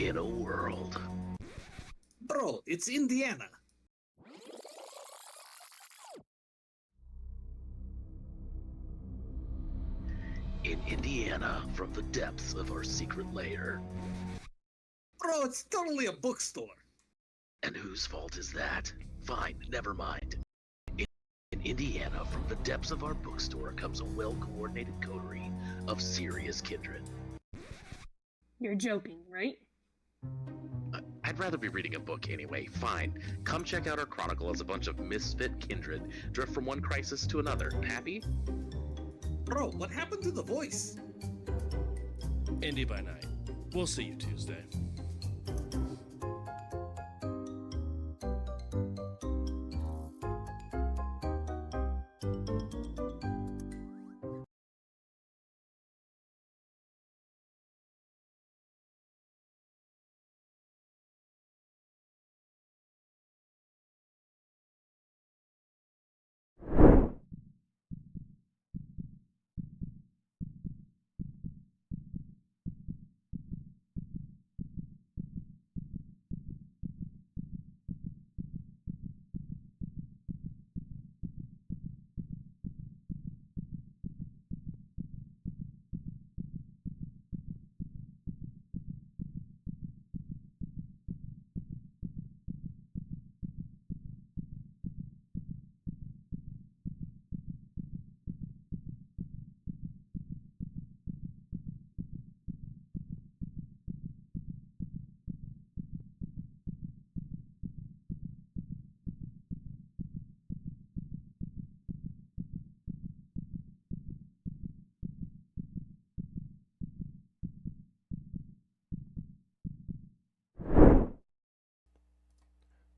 in a world. Bro, it's Indiana. In Indiana, from the depths of our secret lair. Bro, it's totally a bookstore. And whose fault is that? Fine, never mind. In Indiana, from the depths of our bookstore comes a well-coordinated coterie of serious kindred. You're joking, right? I'd rather be reading a book anyway. Fine. Come check out our chronicle as a bunch of misfit kindred drift from one crisis to another. Happy? Bro, what happened to the voice? Indy by night. We'll see you Tuesday.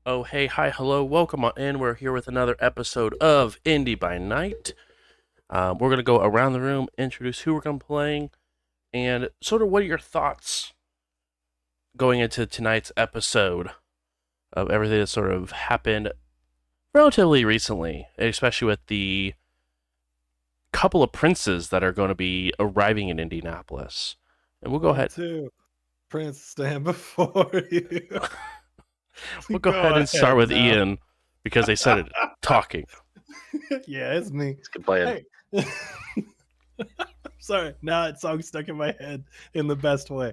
Oh, hey, hi, hello, welcome on in. We're here with another episode of Indy by Night. We're going to go around the room, introduce who we're going to be playing, and sort of what are your thoughts going into tonight's episode of everything that sort of happened relatively recently, especially with the couple of princes that are going to be arriving in Indianapolis. And we'll go ahead. Two, Prince, stand before you. We'll go ahead and start with now. Ian because they started talking. Yeah, it's me. It's good playing. Hey. Sorry, now that song's stuck in my head in the best way.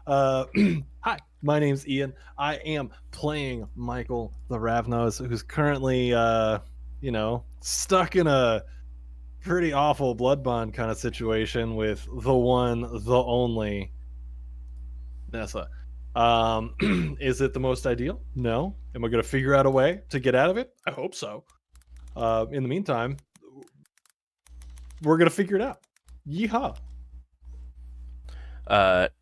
Hi, my name's Ian. I am playing Michael the Ravnos, who's currently, stuck in a pretty awful blood bond kind of situation with the one, the only Nessa. Is it the most ideal? No. Am I going to figure out a way to get out of it? I hope so. In the meantime, we're going to figure it out. Yeehaw.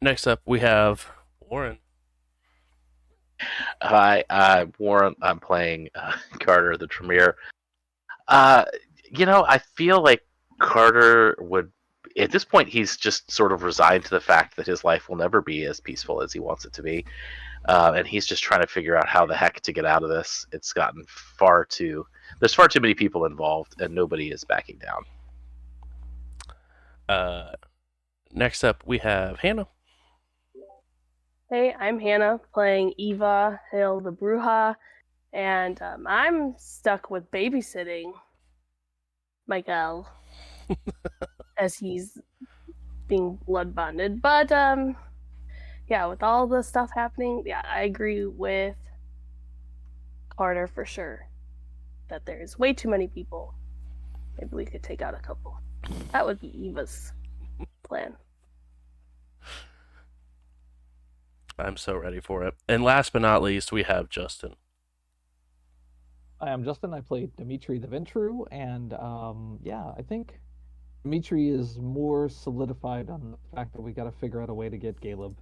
Next up, we have Warren. Hi, Warren. I'm playing Carter the Tremere. I feel like Carter would, at this point, he's just sort of resigned to the fact that his life will never be as peaceful as he wants it to be. And he's just trying to figure out how the heck to get out of this. It's gotten there's far too many people involved, and nobody is backing down. Next up, we have Hannah. Hey, I'm Hannah, playing Eva, Hail the Bruja, and I'm stuck with babysitting Michael as he's being blood bonded. But, yeah, with all the stuff happening, yeah, I agree with Carter for sure that there's way too many people. Maybe we could take out a couple. That would be Eva's plan. I'm so ready for it. And last but not least, we have Justin. Hi, I'm Justin. I played Dimitri the Ventru, and I think Dimitri is more solidified on the fact that we got to figure out a way to get Caleb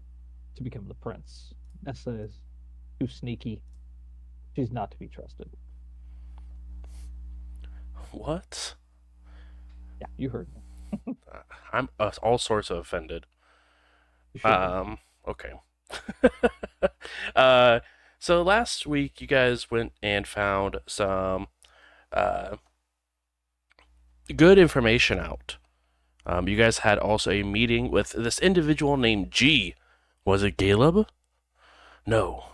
to become the prince. Nessa is too sneaky. She's not to be trusted. What? Yeah, you heard me. I'm all sorts of offended. You should be. Okay. So last week you guys went and found some good information out. You guys had also a meeting with this individual named G. Was it Caleb? No.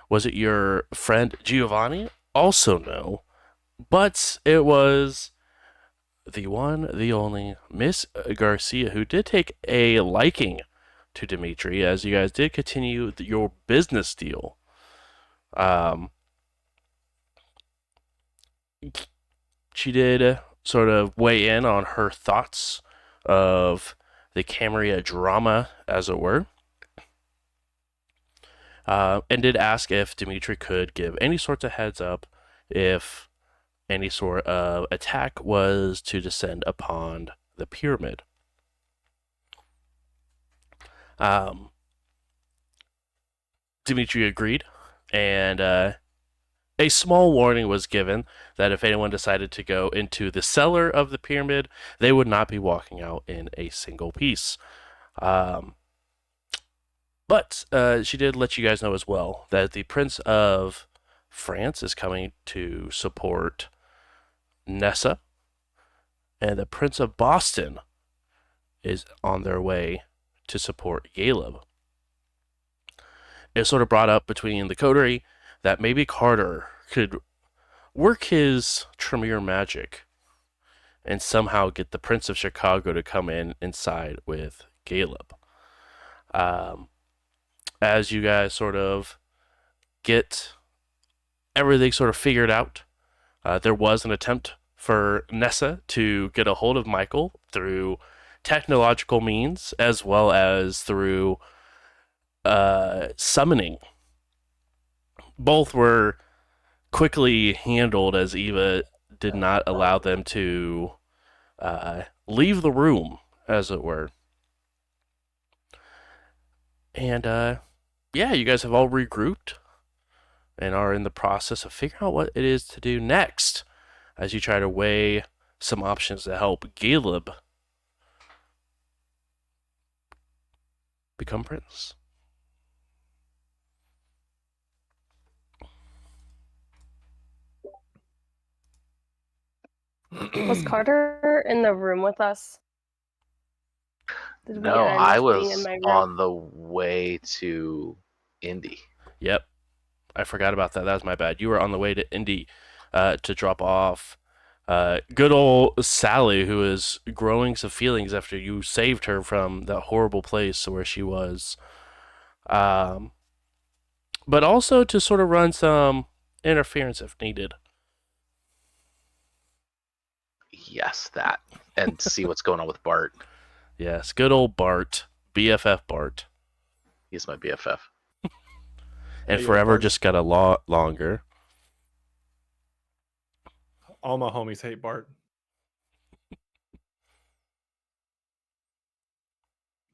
Was it your friend Giovanni? Also no. But it was the one, the only Miss Garcia, who did take a liking to Dimitri, as you guys did continue your business deal. She did sort of weigh in on her thoughts of the Camarilla drama, as it were, and did ask if Dimitri could give any sorts of heads up if any sort of attack was to descend upon the pyramid. Dimitri agreed, and a small warning was given that if anyone decided to go into the cellar of the pyramid, they would not be walking out in a single piece. But she did let you guys know as well that the Prince of France is coming to support Nessa, and the Prince of Boston is on their way to support Caleb. It sort of brought up between the coterie that maybe Carter could work his Tremere magic and somehow get the Prince of Chicago to come inside with Caleb. As you guys sort of get everything sort of figured out, there was an attempt for Nessa to get a hold of Michael through technological means as well as through summoning. Both were quickly handled as Eva did not allow them to leave the room, as it were. And yeah, you guys have all regrouped and are in the process of figuring out what it is to do next as you try to weigh some options to help Caleb become prince. Was Carter in the room with us? Did we No, end I being in was my room? on the way to Indy. Yep. I forgot about that. That was my bad. You were on the way to Indy to drop off good old Sally, who is growing some feelings after you saved her from that horrible place where she was. But also to sort of run some interference if needed. Yes, that. And see what's going on with Bart. Yes, good old Bart. BFF Bart. He's my BFF. And Hey, yo, forever Bart. just got a lot longer. All my homies hate Bart.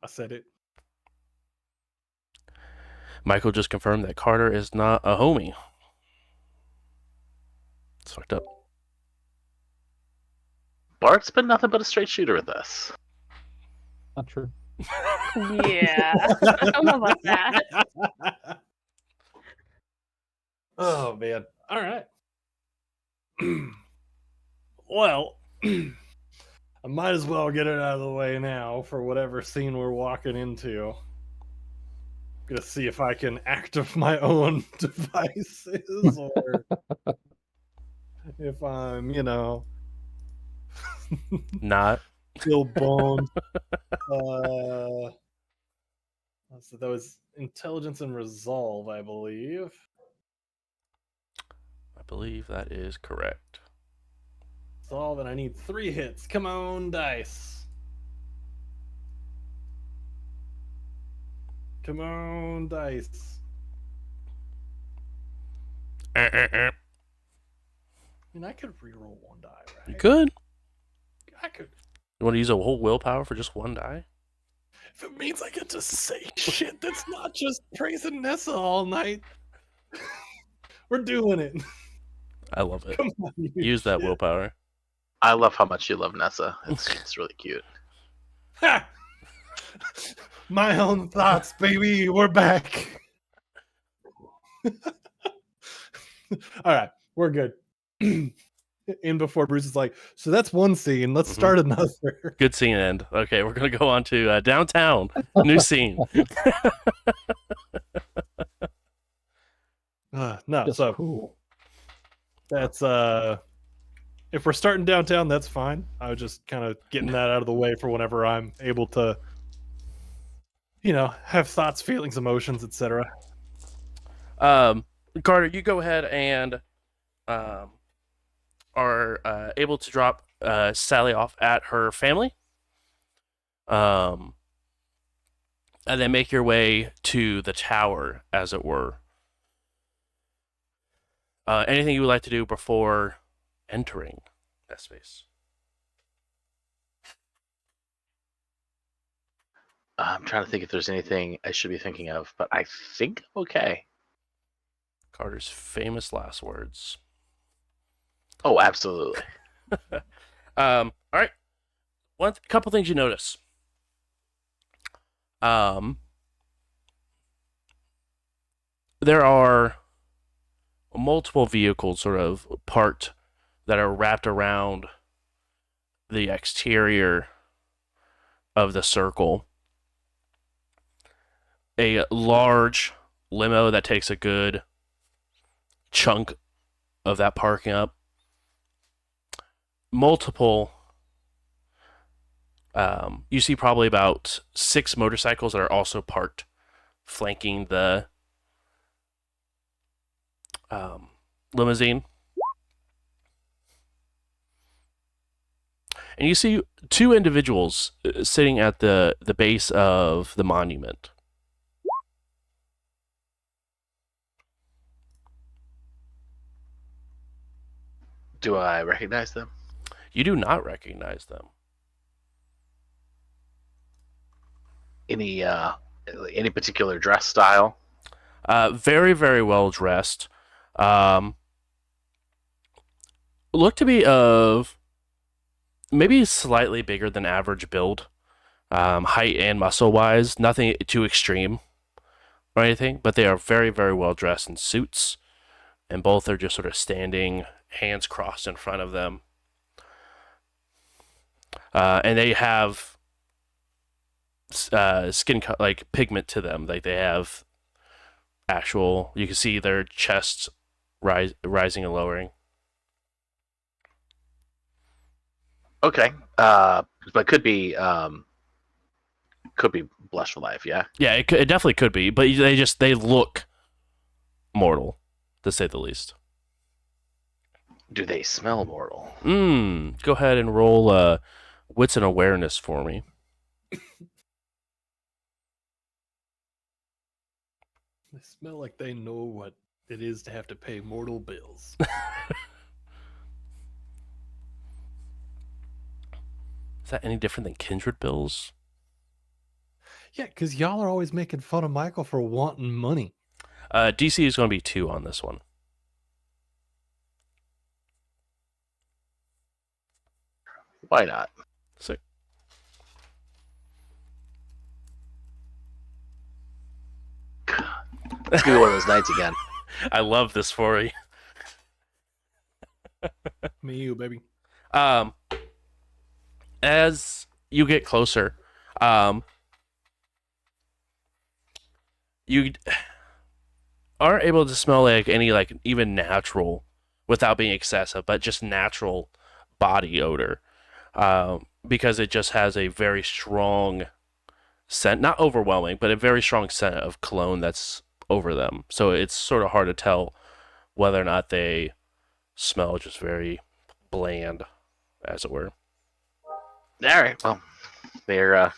I said it. Michael just confirmed that Carter is not a homie. It's fucked up. Bart's been nothing but a straight shooter with us. Not true. Yeah. I don't know about that. Oh man. All right. Well, I might as well get it out of the way now for whatever scene we're walking into. Gonna see if I can active my own devices or if I'm, Not. still boned. So that was intelligence and resolve, I believe. I believe that is correct. Resolve, and I need 3 hits. Come on, dice. Come on, dice. I mean, I could reroll 1 die, right? You could. I could. You want to use a whole willpower for just 1 die? If it means I get to say shit that's not just praising Nessa all night, we're doing it. I love it. Come on, you Use that shit. willpower. I love how much you love Nessa. It's really cute. Ha! My own thoughts, baby. We're back. All right, we're good. In before Bruce is like, so that's one scene. Let's start another. Good scene end. Okay, we're going to go on to downtown. New scene. No, Just so cool. that's if we're starting downtown, that's fine. I was just kind of getting that out of the way for whenever I'm able to, have thoughts, feelings, emotions, etc. Carter, you go ahead and um, are able to drop Sally off at her family, um, and then make your way to the tower, as it were. Anything you would like to do before entering that space? I'm trying to think if there's anything I should be thinking of, but I think I'm okay. Carter's famous last words. Oh, absolutely. All right. One couple things you notice. There are multiple vehicles sort of parked that are wrapped around the exterior of the circle. A large limo that takes a good chunk of that parking up. Multiple. You see probably about 6 motorcycles that are also parked, flanking the limousine. And you see 2 individuals sitting at the base of the monument. Do I recognize them? You do not recognize them. Any particular dress style? Very, very well dressed. Look to be of maybe slightly bigger than average build, height and muscle wise. Nothing too extreme or anything, but they are very, very well dressed in suits, and both are just sort of standing, hands crossed in front of them. And they have skin like pigment to them, like they have actual. You can see their chests rising and lowering. Okay. But could be Blush for Life, yeah? Yeah, it definitely could be, but they look mortal, to say the least. Do they smell mortal? Go ahead and roll wits and awareness for me. They smell like they know what it is to have to pay mortal bills. Is that any different than kindred bills? Yeah, because y'all are always making fun of Michael for wanting money. DC is going to be 2 on this one. Why not? Sick. It's gonna be one of those nights again. I love this for you. Me, you, baby. As you get closer, you aren't able to smell like any like even natural, without being excessive, but just natural body odor, because it just has a very strong scent, not overwhelming, but a very strong scent of cologne that's over them. So it's sort of hard to tell whether or not they smell just very bland, as it were. All right. Well, they're. I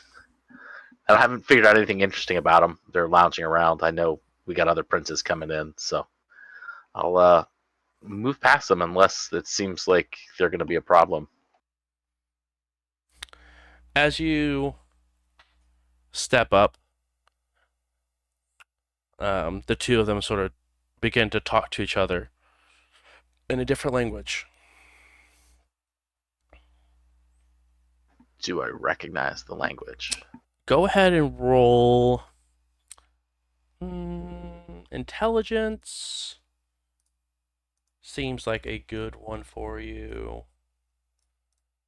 haven't figured out anything interesting about them. They're lounging around. I know we got other princes coming in, so I'll move past them unless it seems like they're going to be a problem. As you step up, the 2 of them sort of begin to talk to each other in a different language. Do I recognize the language? Go ahead and roll intelligence. Seems like a good one for you.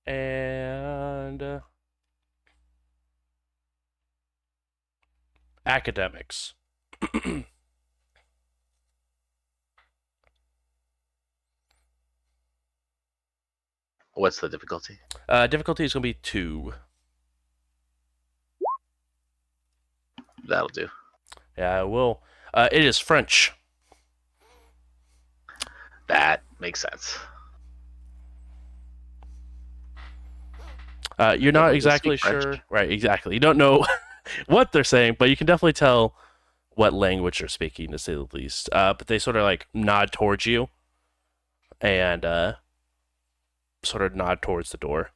And academics. What's the difficulty? Difficulty is going to be 2. That'll do. Yeah, I will. It is French. That makes sense. You're not Nobody will exactly speak French. sure. Right, exactly. You don't know what they're saying, but you can definitely tell what language they're speaking, to say the least. But they sort of like nod towards you and sort of nod towards the door.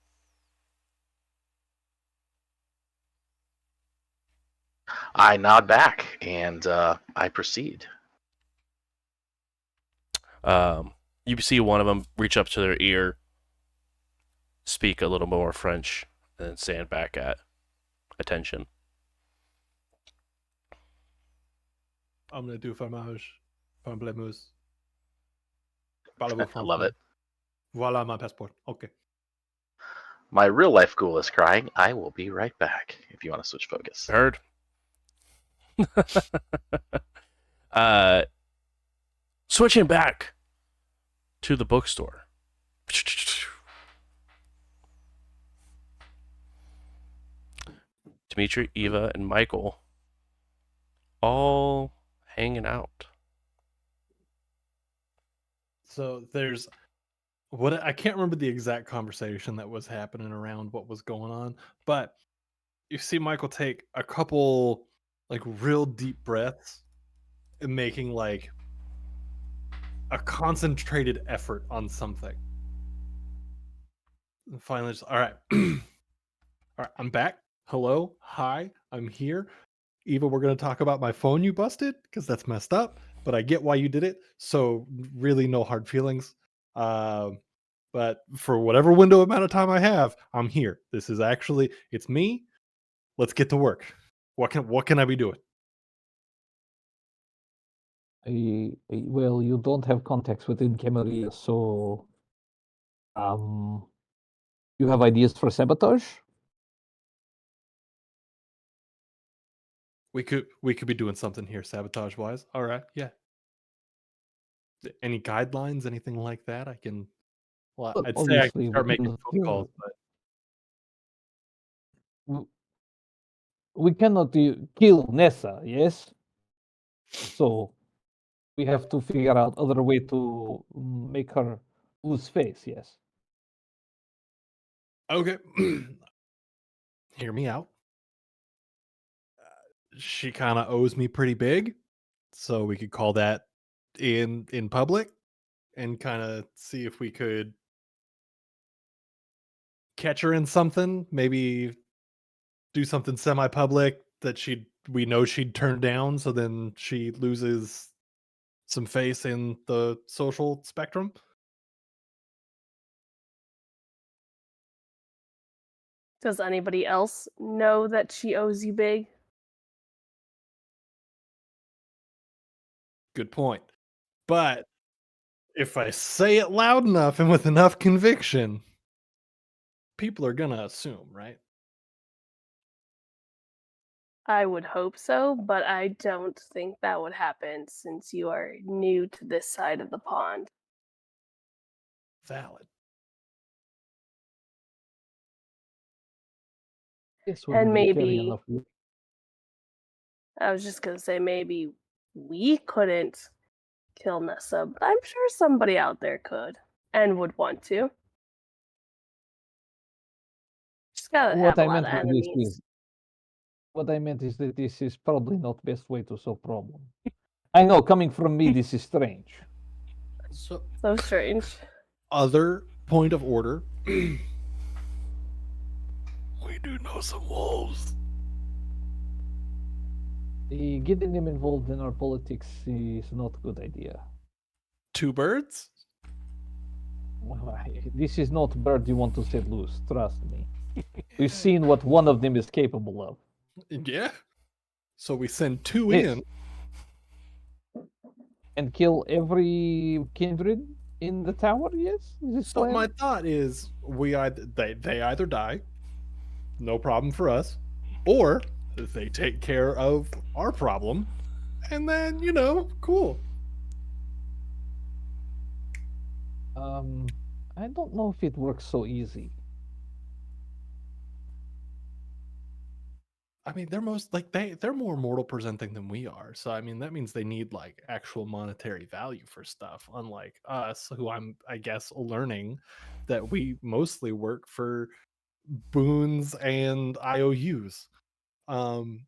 I nod back and I proceed. You see one of them reach up to their ear, speak a little more French, and then stand back at attention. I'm gonna do fromage, pamplemousse. I love it. Voila, my passport. Okay. My real life ghoul is crying. I will be right back if you want to switch focus. Heard? Switching back to the bookstore. Dimitri, Eva, and Michael all hanging out. So there's what I can't remember the exact conversation that was happening around what was going on, but you see Michael take a couple like real deep breaths and making like a concentrated effort on something. And finally, just, all right, all right, I'm back. Hello, hi, I'm here. Eva, we're gonna talk about my phone you busted because that's messed up, but I get why you did it. So really, no hard feelings. But for whatever window amount of time I have, I'm here. This is actually it's me. Let's get to work. What can I be doing? Well, you don't have contacts within Camarilla, so you have ideas for sabotage? We could be doing something here, sabotage wise. All right, yeah. Any guidelines, anything like that? I can. Well, Well, I'd say I obviously, can start we making cannot phone calls, but we cannot kill Nessa, yes? So we have to figure out other way to make her lose face, yes. okay. Hear me out. She kind of owes me pretty big, so we could call that in public and kind of see if we could catch her in something, maybe do something semi-public that we know she'd turn down, so then she loses some face in the social spectrum. Does anybody else know that she owes you big? Good point. But if I say it loud enough and with enough conviction, people are gonna assume, right? I would hope so, but I don't think that would happen since you are new to this side of the pond. Valid. Yes, And we carry maybe enough weight. I was just gonna say maybe we couldn't kill Nessa, but I'm sure somebody out there could and would want to. Just gotta have What a I lot meant of with this enemies. is what I meant is that this is probably not best way to solve problem. I know, coming from me, this is strange. So So strange. other point of order. We do know some wolves. Getting them involved in our politics is not a good idea. Two birds? This is not bird you want to set loose, trust me. We've seen what one of them is capable of. Yeah. So we send two Yes. in. And kill every kindred in the tower, yes? Is this So plan? my thought is they either die, no problem for us, or they take care of our problem, and then I don't know if it works so easy. I mean, they're more mortal presenting than we are. So I mean, that means they need like actual monetary value for stuff, unlike us, who I guess learning that we mostly work for boons and IOUs. Um,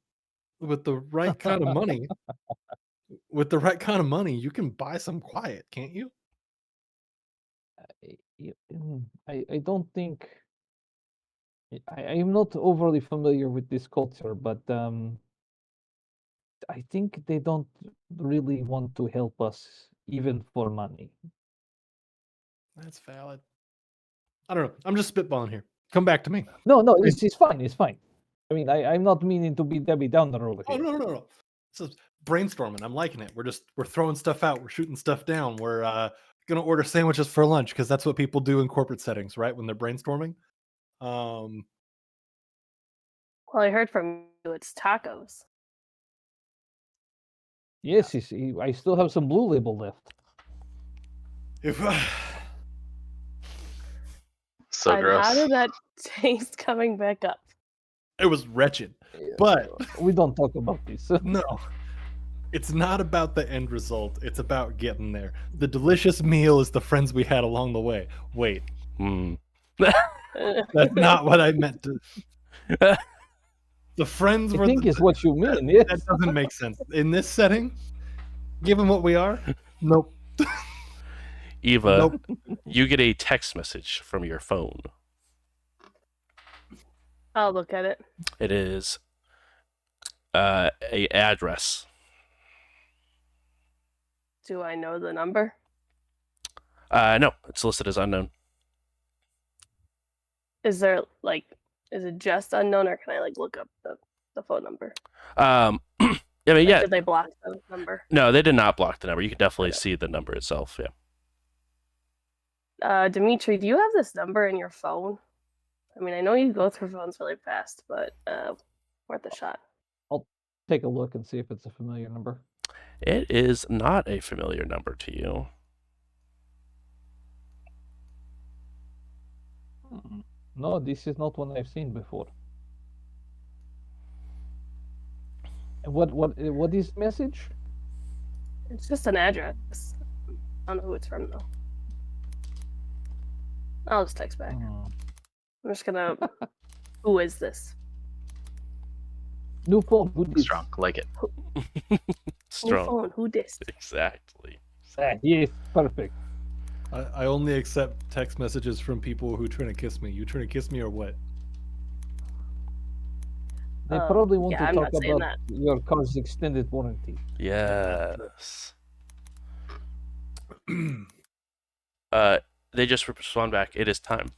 with the right kind of money, you can buy some quiet, can't you? I don't think I am not overly familiar with this culture, but I think they don't really want to help us even for money. That's valid. I don't know. I'm just spitballing here. Come back to me. No, it's fine. It's fine. I mean, I'm not meaning to be Debbie Downer over Oh here. no. It's brainstorming. I'm liking it. We're throwing stuff out. We're shooting stuff down. We're gonna order sandwiches for lunch because that's what people do in corporate settings, right? When they're brainstorming. Um, Well, I heard from you it's tacos. Yes, I still have some Blue Label left. if So And gross. how did that taste coming back up? it was wretched, but We don't talk about this. no, it's not about the end result. It's about getting there. The delicious meal is the friends we had along the way. Wait, Hmm. that's not what I meant to. The friends I were. think is what you mean. That Yes. doesn't make sense in this setting. Given what we are, nope. Eva, Nope. you get a text message from your phone. I'll look at it. It is a address. Do I know the number? No, it's listed as unknown. Is there is it just unknown, or can I look up the phone number? I mean, yeah. Did they block the number? No, they did not block the number. You can definitely see the number itself. Yeah. Dimitri, do you have this number in your phone? I mean, I know you go through phones really fast, but worth a shot. I'll take a look and see if it's a familiar number. It is not a familiar number to you. No, this is not one I've seen before. And what is the message? It's just an address. I don't know who it's from though. I'll just text back. I'm just gonna. Who is this? New phone. Who this? Strong, like it. New Strong. phone. Who this? Exactly. Yes, perfect. I only accept text messages from people who trying to kiss me. You trying to kiss me or what? They probably want yeah, to I'm talk not saying about your car's extended warranty. Yes. They just respond back. It is time.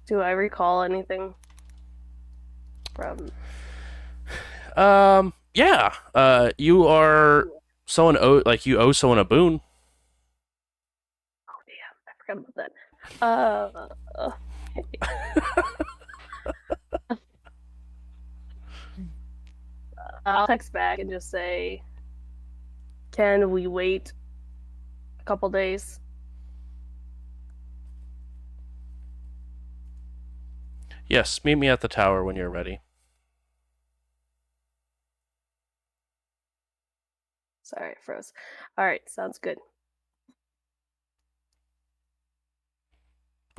Do I recall anything from? Yeah. You are someone you owe someone a boon. Oh damn! I forgot about that. I'll text back and just say, "Can we wait a couple days?" Yes, meet me at the tower when you're ready. Sorry, I froze. All right, sounds good.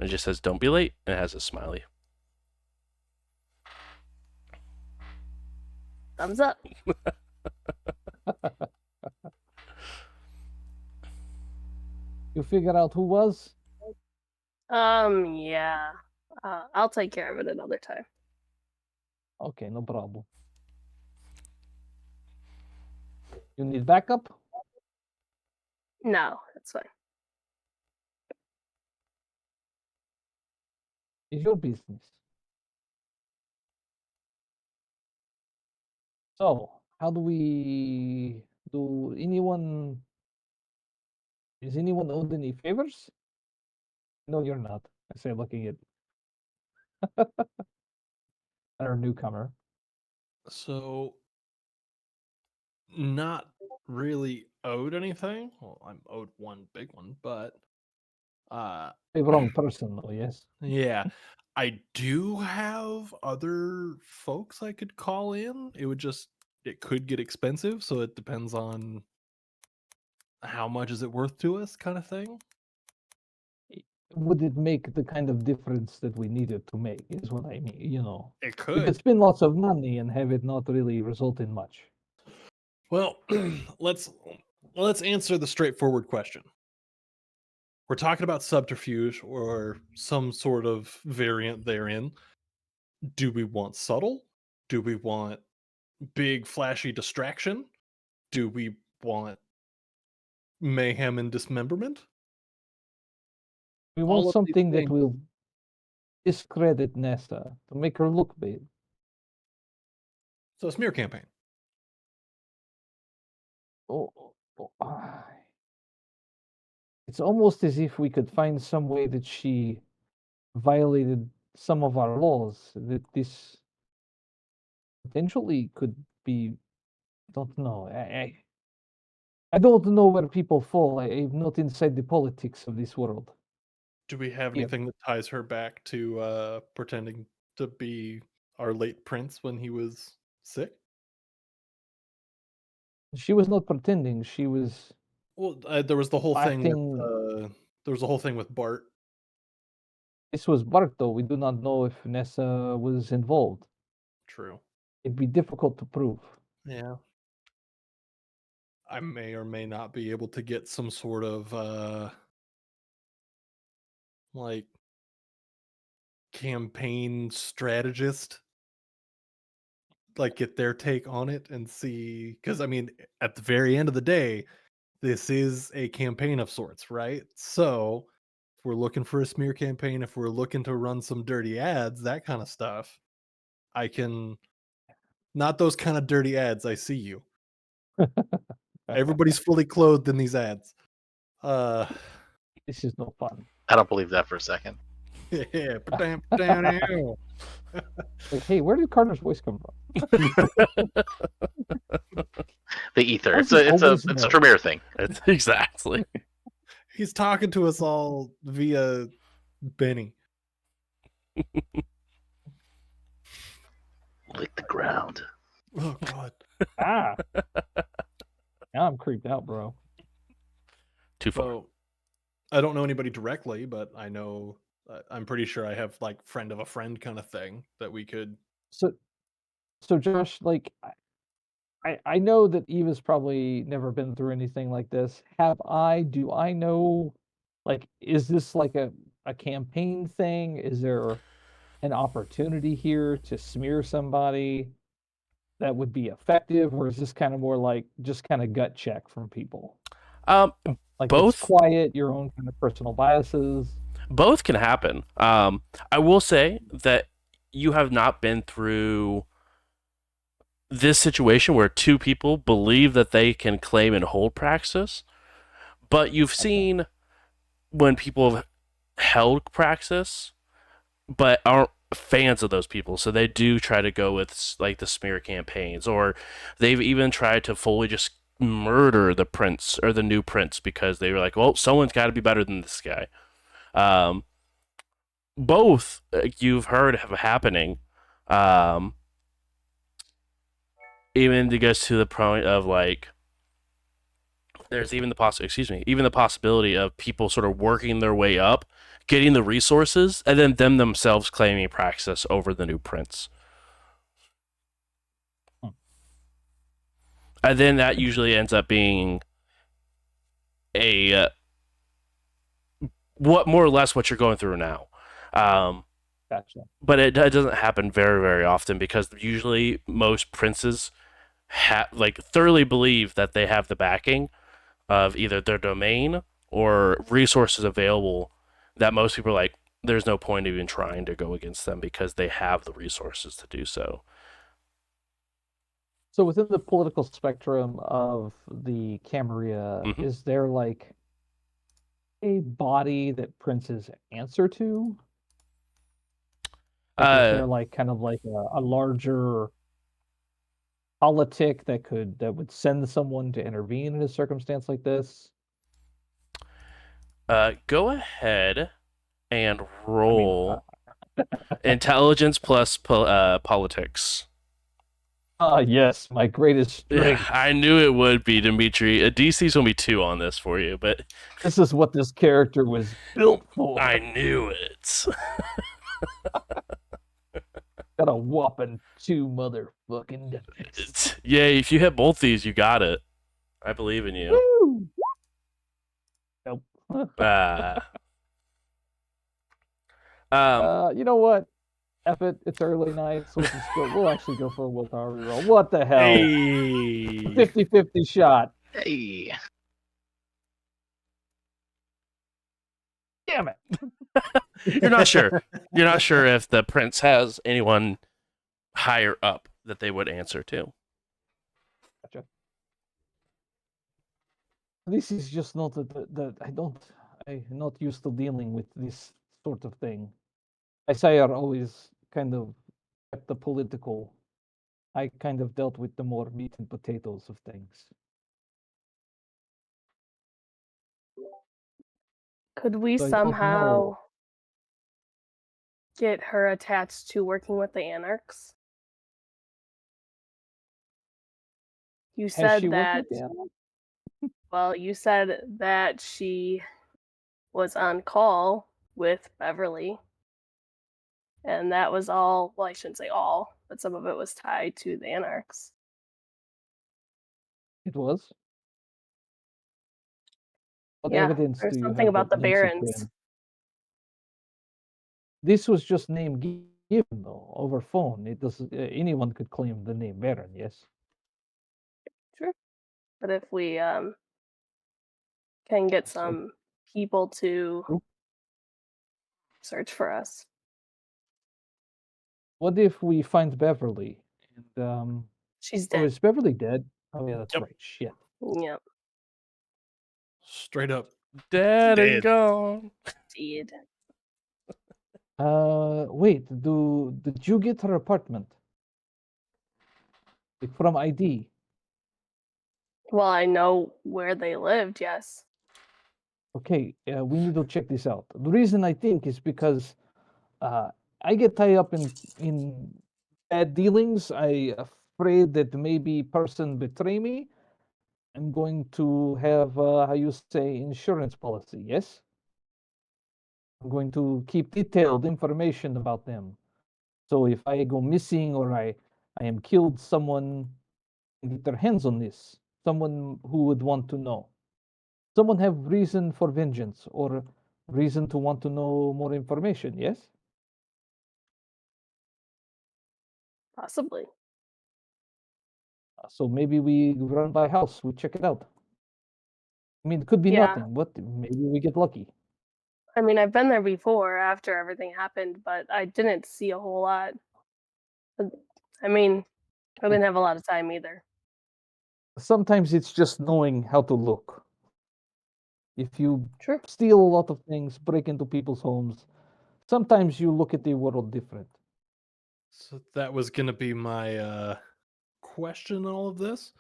It just says, "Don't be late," and it has a smiley. Thumbs up. You figure out who was? Yeah. I'll take care of it another time. Okay, no problem. You need backup? No, that's fine. It's your business. So, how do we do anyone is anyone owed any favors? No, you're not. I say looking at our newcomer. So, not really owed anything. Well, I'm owed one big one, but A wrong person, though. Yes. yeah, I do have other folks I could call in. It could get expensive, so it depends on how much is it worth to us, kind of thing. Would it make the kind of difference that we needed to make? Is what I mean. It We could. could spend lots of money and have it not really result in much. Well, let's answer the straightforward question. We're talking about subterfuge or some sort of variant therein. Do we want subtle? Do we want big flashy distraction? Do we want mayhem and dismemberment? We All want of these something that things. will discredit Nesta to make her look big. So a smear campaign. Oh, it's almost as if we could find some way that she violated some of our laws, that this potentially could be. Don't know. I don't know where people fall. I'm not inside the politics of this world. Do we have Yeah. anything that ties her back to pretending to be our late prince when he was sick? She was not pretending. She was Well, there was the whole thing with acting. there was a whole thing with Bart. This was Bart, though. We do not know if Nessa was involved. True. It'd be difficult to prove. Yeah. I may or may not be able to get some sort of like campaign strategist, like get their take on it and see, because I mean, at the very end of the day, this is a campaign of sorts, right? So if we're looking for a smear campaign, if we're looking to run some dirty ads, that kind of stuff, I can, not those kind of dirty ads. I see you. Everybody's fully clothed in these ads. This is no fun. I don't believe that for a second. Yeah, down. Like, hey, where did Carter's voice come from? The ether. How's It's he a always Tremere thing. It's exactly. He's talking to us all via Benny. Lick the ground. Oh God. Ah. Now I'm creeped out, bro. Too far. So I don't know anybody directly, but I know I'm pretty sure I have like friend of a friend kind of thing that we could. So Josh, like, I know that Eva's probably never been through anything like this. Do I know, like, is this like a campaign thing? Is there an opportunity here to smear somebody that would be effective, or is this kind of more like just kind of gut check from people? Um, Like, it's both quiet, your own kind of personal biases. both can happen. I will say that you have not been through this situation where two people believe that they can claim and hold praxis, but you've seen when people have held praxis but aren't fans of those people, so they do try to go with like the smear campaigns, or they've even tried to fully just murder the prince or the new prince because they were like, well, someone's got to be better than this guy. um, Both you've heard of happening. um, Even it goes to the point of like there's even even the possibility of people sort of working their way up, getting the resources, and then them themselves claiming praxis over the new prince. And then that usually ends up being a what more or less what you're going through now. Gotcha. But it doesn't happen very very often because usually most princes like thoroughly believe that they have the backing of either their domain or resources available that most people are like, there's no point even trying to go against them because they have the resources to do so. So within the political spectrum of the Camarilla, Mhm. is there like a body that princes answer to? Like, is there like kind of like a larger politic that would send someone to intervene in a circumstance like this? Go ahead and I mean, roll intelligence plus politics. yes, my greatest Yeah, strength. I knew it would be, Dimitri. A DC's gonna be 2 on this for you, but This is what this character was built for. I knew it. Got a whopping 2 motherfucking dice. Yeah, if you hit both these, you got it. I believe in you. Woo! Nope. You know what? F it. It's early night, so we'll actually go for a willpower reroll. What the hell? Hey. 50-50 shot. Hey. Damn it. You're not sure. You're not sure if the prince has anyone higher up that they would answer to. Gotcha. This is just not that I'm not used to dealing with this sort of thing. Isaiah always kind of kept the political. I kind of dealt with the more meat and potatoes of things. Could we So I don't somehow know. get her attached to working with the anarchs? You Has said she worked that, with the animal? well, you said that she was on call with Beverly. And that was all, well, I shouldn't say all, but some of it was tied to the anarchs. It was. What Yeah, evidence there's do you something have about that the links it to barons. him? This was just name given though over phone. It does anyone could claim the name Baron, yes. Sure. But if we can get So- some people to Oop. search for us. What if we find Beverly and She's oh, dead. is Beverly dead? Oh yeah, that's Yep. right. Shit. Yep, Straight up. Dead and Dead. gone. dead. Wait, did you get her apartment? Like from ID? Well, I know where they lived, yes. Okay, we need to check this out. The reason I think is because I get tied up in bad dealings. I afraid that maybe person betray me. I'm going to have how you say insurance policy. Yes, I'm going to keep detailed information about them. So if I go missing or I am killed, someone can get their hands on this. Someone who would want to know. Someone have reason for vengeance or reason to want to know more information. Yes. Possibly. So maybe we run by house, we check it out. I mean, it could be Yeah. nothing. What? Maybe we get lucky. I mean, I've been there before after everything happened, but I didn't see a whole lot. I mean, I didn't have a lot of time either. Sometimes it's just knowing how to look. If you True. steal a lot of things, break into people's homes, sometimes you look at the world different. So that was gonna be my question in all of this.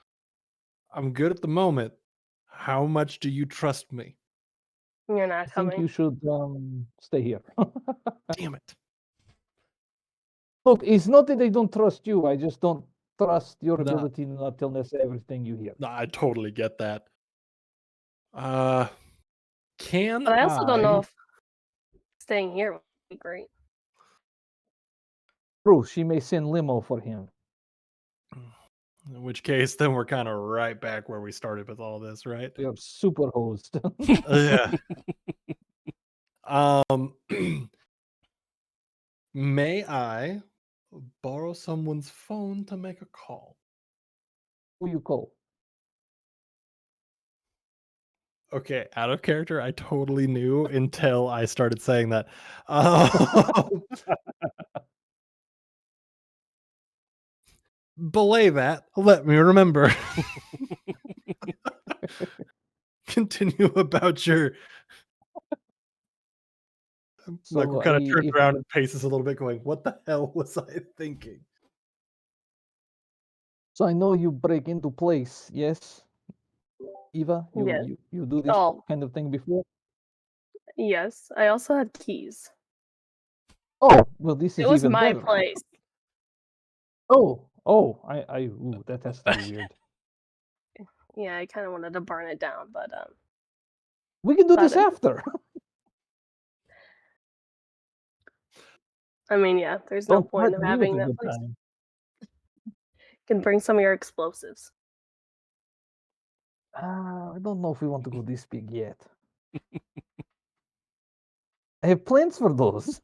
I'm good at the moment. How much do you trust me? You're I not think coming. you should stay here. Damn it. Look, it's not that I don't trust you. I just don't trust your No. ability to not tell us everything you hear. No, I totally get that. Can But I also don't know if staying here would be great. True, she may send limo for him. In which case, then we're kind of right back where we started with all this, right? We are super hosed. Yeah. May I borrow someone's phone to make a call? Who you call? Okay, out of character, I totally knew until I started saying that. Um, belay that. Let me remember. Continue about your. Michael So kind of turns if around and paces a little bit, going, "What the hell was I thinking?" So I know you break into place, yes, Eva? Yes. You do this Oh, kind of thing before? yes. I also had keys. Oh, well, this It is was even my better. place. Ooh, that has to be weird. Yeah, I kind of wanted to burn it down, but We can do thought this it. after. I mean, yeah. There's no Don't point in threaten me with having a that good place. time. Can bring some of your explosives. I don't know if we want to go this big yet. I have plans for those.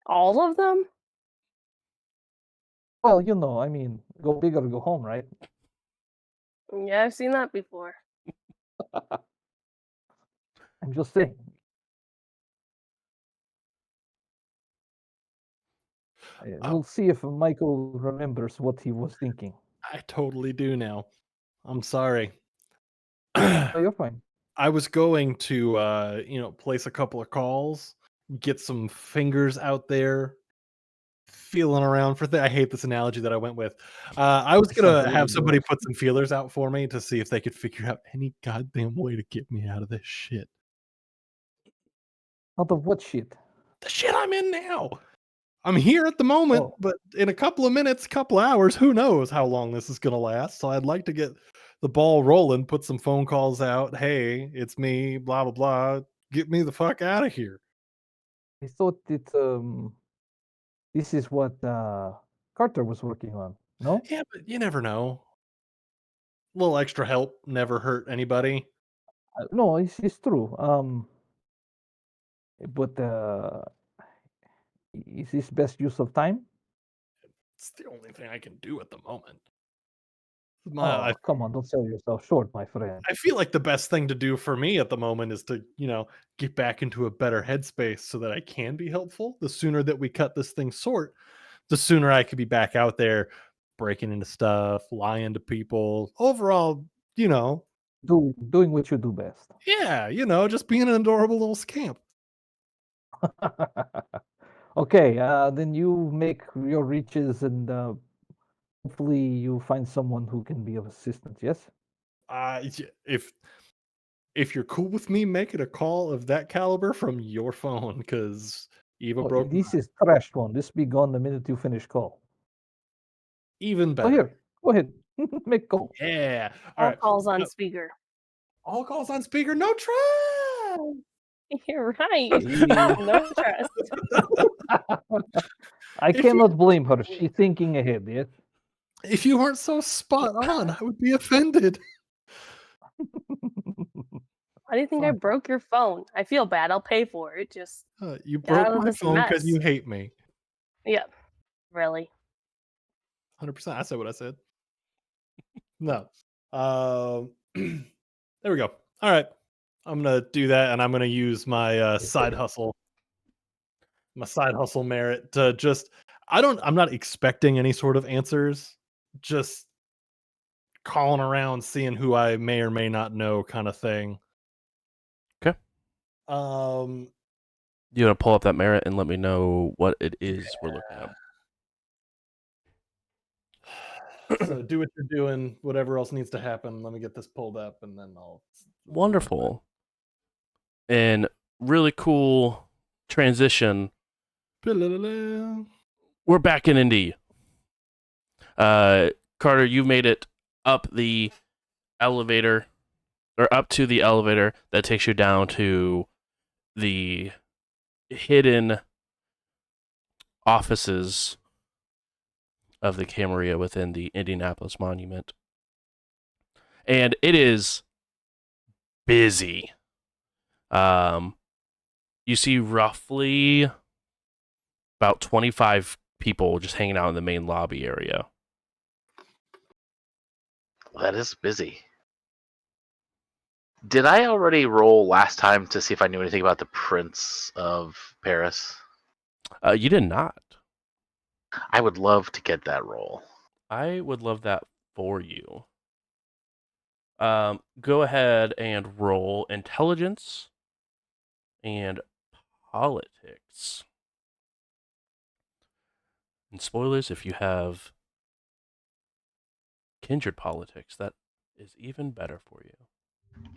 All of them? Well, I mean, go big or go home, right? Yeah, I've seen that before. I'm just saying. We'll see if Michael remembers what he was thinking. I totally do now. I'm sorry. Oh, you're fine. I was going to, place a couple of calls, get some fingers out there, feeling around for I hate this analogy that I went with. I was It's not gonna really have somebody good. put some feelers out for me to see if they could figure out any goddamn way to get me out of this shit. Out of what shit? The shit I'm in now. I'm here at the moment, Oh, but in a couple of minutes, couple hours, who knows how long this is gonna last. So I'd like to get the ball rolling, put some phone calls out. Hey, it's me, blah blah blah. Get me the fuck out of here. I thought this is what Carter was working on. No? Yeah, but you never know. A little extra help never hurt anybody. No, it's true. But is this best use of time? It's the only thing I can do at the moment. Oh, come on, don't sell yourself short, my friend. I feel like the best thing to do for me at the moment is to, get back into a better headspace so that I can be helpful. The sooner that we cut this thing short, the sooner I could be back out there breaking into stuff, lying to people. Overall, Doing what you do best. yeah, just being an adorable little scamp. Okay, then you make your reaches and hopefully you find someone who can be of assistance, yes? If you're cool with me making a call of that caliber from your phone, because Eva Oh, broke this mine. is trash phone. This be gone the minute you finish call. Even So better. here, go ahead. Make call. Yeah. All All right. calls on No, speaker. all calls on speaker. No try. You're right. Hey. No trust. I If you cannot blame her. She's thinking ahead, yes? if you weren't so spot on, I would be offended. Why do you think I Fine. broke your phone? I feel bad. I'll pay for it. Just You get broke out of my this phone because mess. you hate me. Yep. Really. 100%. I said what I said. No. There we go. All right. I'm gonna do that, and I'm gonna use my side hustle, merit to just. I'm not expecting any sort of answers. Just calling around, seeing who I may or may not know, kind of thing. Okay. Um. You want to pull up that merit and let me know what it is we're looking at? So do what you're doing. Whatever else needs to happen. Let me get this pulled up, and then I'll. Wonderful. And really cool transition. We're back in Indy. Carter, you made it up the elevator, or up to the elevator that takes you down to the hidden offices of the Camarilla within the Indianapolis Monument. And it is busy. You see roughly about 25 people just hanging out in the main lobby area. That is busy. Did I already roll last time to see if I knew anything about the Prince of Paris? You did not. I would love to get that roll. I would love that for you. Go ahead and roll intelligence and politics. And spoilers, if you have kindred politics. That is even better for you.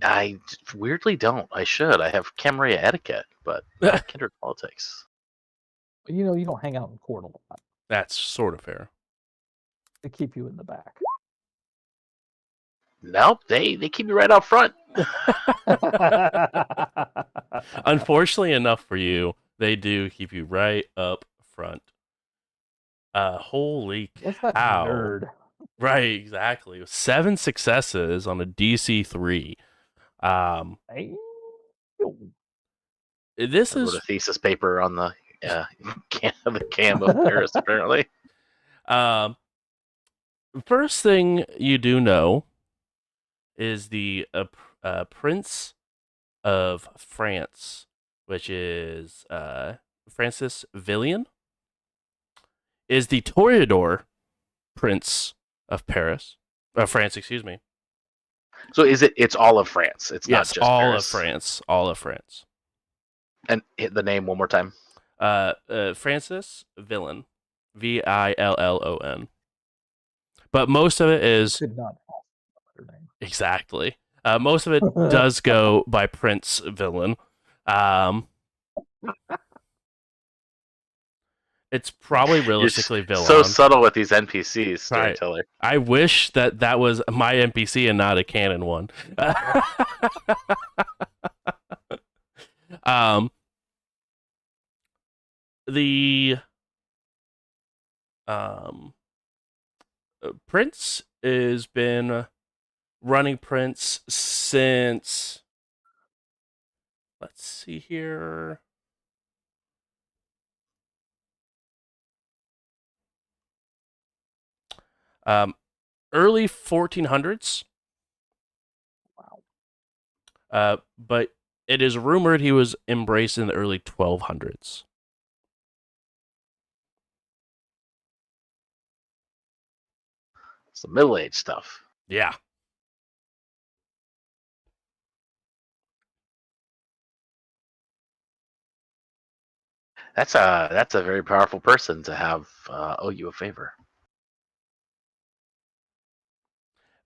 I weirdly don't. I should. I have Camarilla etiquette, but not kindred politics. You know, you don't hang out in court a lot. That's sort of fair. They keep you in the back. Nope, they keep me right out front. Unfortunately enough for you, they do keep you right up front. Holy What's that cow. nerd? Right, exactly. 7 successes on a DC 3. Hey, This I wrote is a thesis paper on the cam of Paris, apparently. First thing you do know is the Prince of France, which is Francis Villian, is the Toreador Prince of Paris, France, excuse me. So it's all of France. It's not Yes, just all Paris. of France, all of France. And hit the name one more time. Francis Villian, Villon. But most of it is could not have a better name. exactly. Most of it does go by Prince Villian. It's probably realistically You're Villian. so subtle with these NPCs, storyteller. Right. I wish that was my NPC and not a canon one. The Prince has been running Prince since, let's see here, early 1400s. Wow. But it is rumored he was embraced in the early 1200s. Some middle-aged stuff. Yeah. That's a very powerful person to have owe you a favor.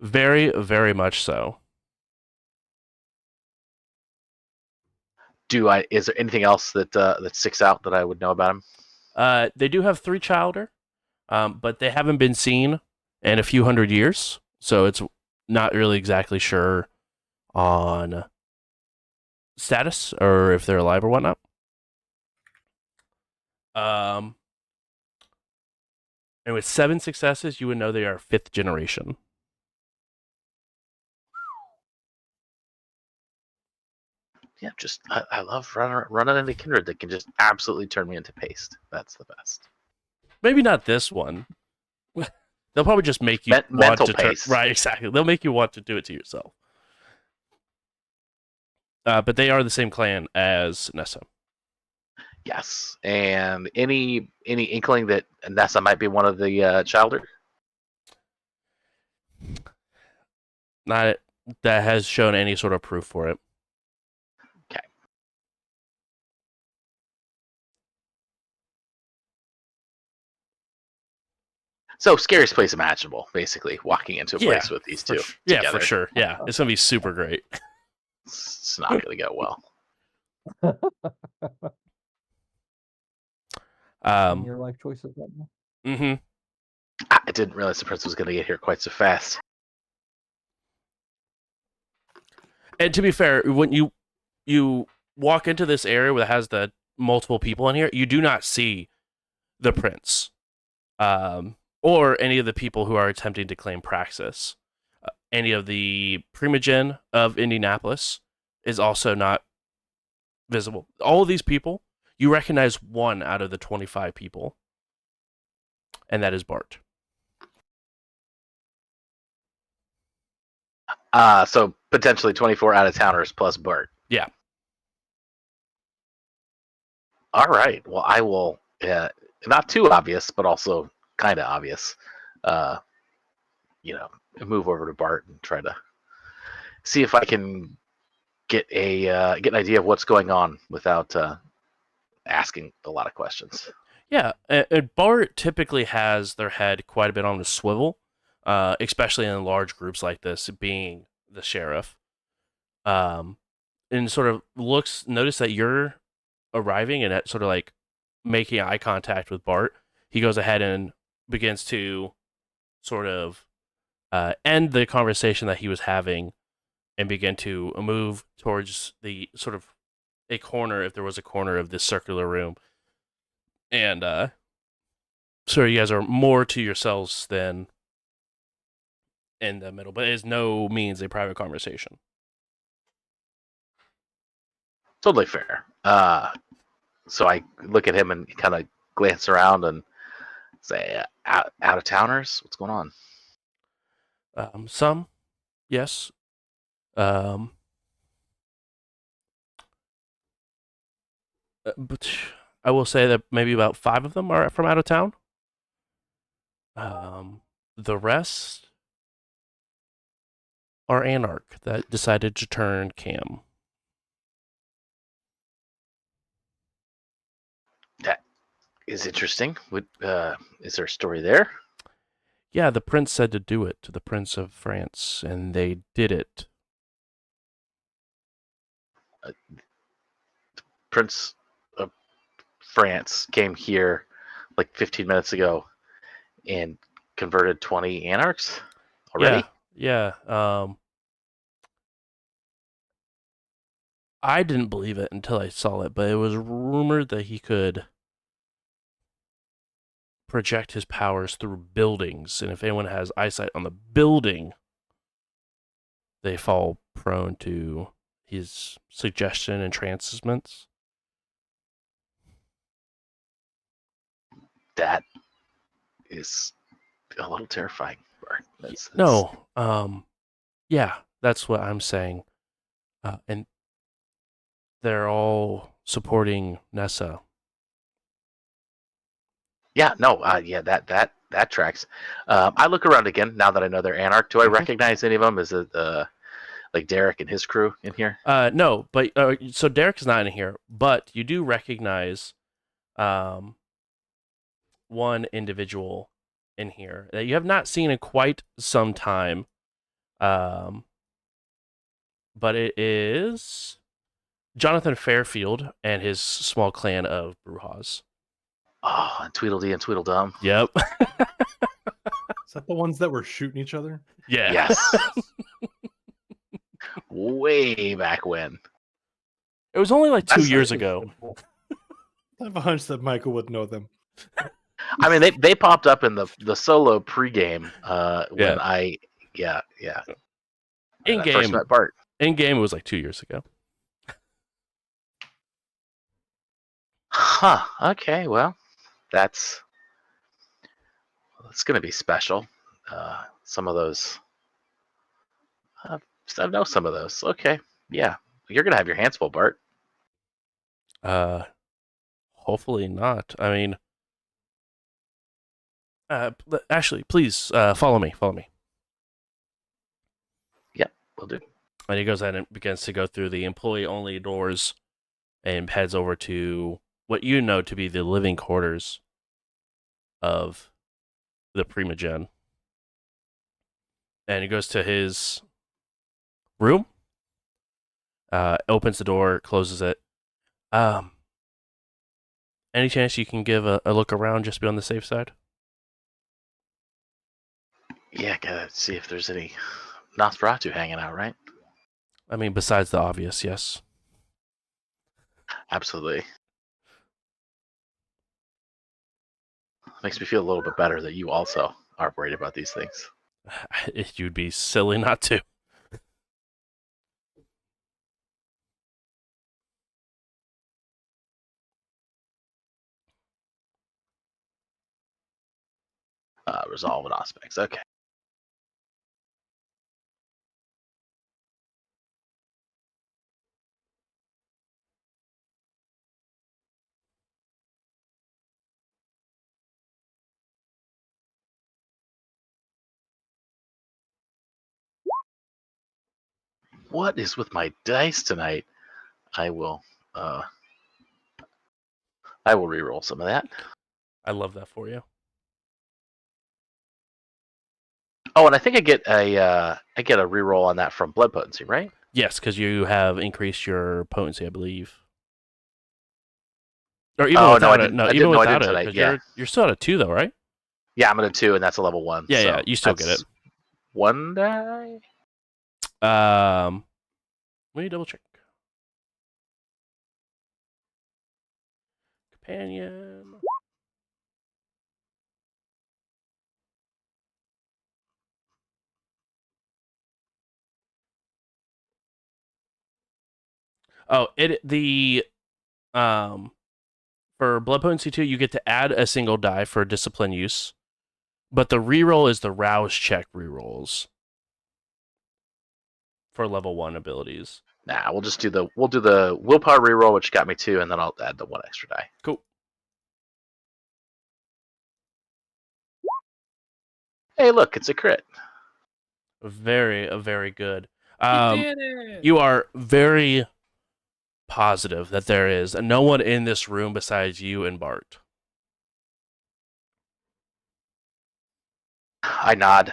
Very, very much so. Is there anything else that sticks out that I would know about him? They do have 3 childer, but they haven't been seen in a few hundred years, so it's not really exactly sure on status or if they're alive or whatnot. And with 7 successes, you would know they are 5th generation. Yeah, just I love running into kindred that can just absolutely turn me into paste. That's the best. Maybe not this one. They'll probably just make you want mental to paste. Right, exactly. They'll make you want to do it to yourself. But they are the same clan as Nessa. Yes, and any inkling that Nessa might be one of the childer? Not that has shown any sort of proof for it. Okay. So scariest place imaginable, basically, walking into a place with these two together. Yeah, for sure. Yeah, it's gonna be super great. It's not gonna go well. Your life choices right now. Mm-hmm. I didn't realize the prince was gonna get here quite so fast. And to be fair, when you walk into this area that has the multiple people in here, you do not see the prince, or any of the people who are attempting to claim Praxis. Any of the primogen of Indianapolis is also not visible. All of these people, you recognize 1 out of the 25 people, and that is Bart. So potentially 24 out-of-towners plus Bart. Yeah. All right. Well, I will. Not too obvious, but also kind of obvious. Move over to Bart and try to see if I can get an idea of what's going on without asking a lot of questions. Yeah, and Bart typically has their head quite a bit on a swivel, especially in large groups like this, being the sheriff. And sort of notice that you're arriving and at sort of like making eye contact with Bart. He goes ahead and begins to sort of end the conversation that he was having and begin to move towards the sort of a corner, if there was a corner of this circular room. And so you guys are more to yourselves than in the middle, but it is no means a private conversation. Totally fair. So I look at him and kind of glance around and say, out of towners? What's going on? Some, yes. But I will say that maybe about 5 of them are from out of town. The rest are Anarch that decided to turn cam. That is interesting. Is there a story there? Yeah, the prince said to do it, to the Prince of France, and they did it. Prince of France came here like 15 minutes ago and converted 20 anarchs already? Yeah. I didn't believe it until I saw it, but it was rumored that he could project his powers through buildings, and if anyone has eyesight on the building, they fall prone to his suggestion and entrancements. That is a little terrifying. No, yeah, that's what I'm saying. And they're all supporting Nessa. Yeah, no, yeah, that tracks. I look around again now that I know they're Anarch. Do I recognize any of them? Is it like Derek and his crew in here? No, but so Derek is not in here, but you do recognize one individual in here that you have not seen in quite some time. But it is Jonathan Fairfield and his small clan of Brujas. Oh, and Tweedledee and Tweedledum. Yep. Is that the ones that were shooting each other? Yeah. Yes. Way back when. It was only like 2 That's years so ago. simple. I have a hunch that Michael would know them. I mean, they popped up in the solo pregame when Yeah. when In I first game, met Bart. it was like 2 years ago. Huh. Okay. Well, that's going to be special. Some of those. I know some of those. Okay. Yeah. You're going to have your hands full, Bart. Hopefully not. I mean, Ashley, please follow me. Follow me. Yep. We'll do. And he goes ahead and begins to go through the employee-only doors and heads over to what you know to be the living quarters of the Primogen. And he goes to his room, opens the door, closes it. Any chance you can give a look around just to be on the safe side? Yeah. Gotta see if there's any Nosferatu hanging out, right? I mean, besides the obvious, yes. Absolutely. Makes me feel a little bit better that you also are worried about these things. You'd be silly not to. Resolve and aspects. Okay. What is with my dice tonight? I will re-roll some of that. I love that for you. Oh, and I think I get a reroll on that from blood potency, right? Yes, because you have increased your potency, I believe. Or even Oh no, I without it. didn't. No, I even didn't. No, I didn't without it, tonight. because Yeah, you're still at a 2, though, right? yeah. I'm at a 2, and that's a level 1. Yeah, yeah, So you still get that's it. 1 die. Let me double check. Companion. Oh, um for blood potency 2, you get to add a single die for discipline use, but the reroll is the rouse check rerolls for level 1 abilities. Nah, we'll do the willpower reroll, which got me 2, and then I'll add the 1 extra die. Cool. Hey, look, it's a crit. Very good. You did it. You are very positive that there is no one in this room besides you and Bart. I nod.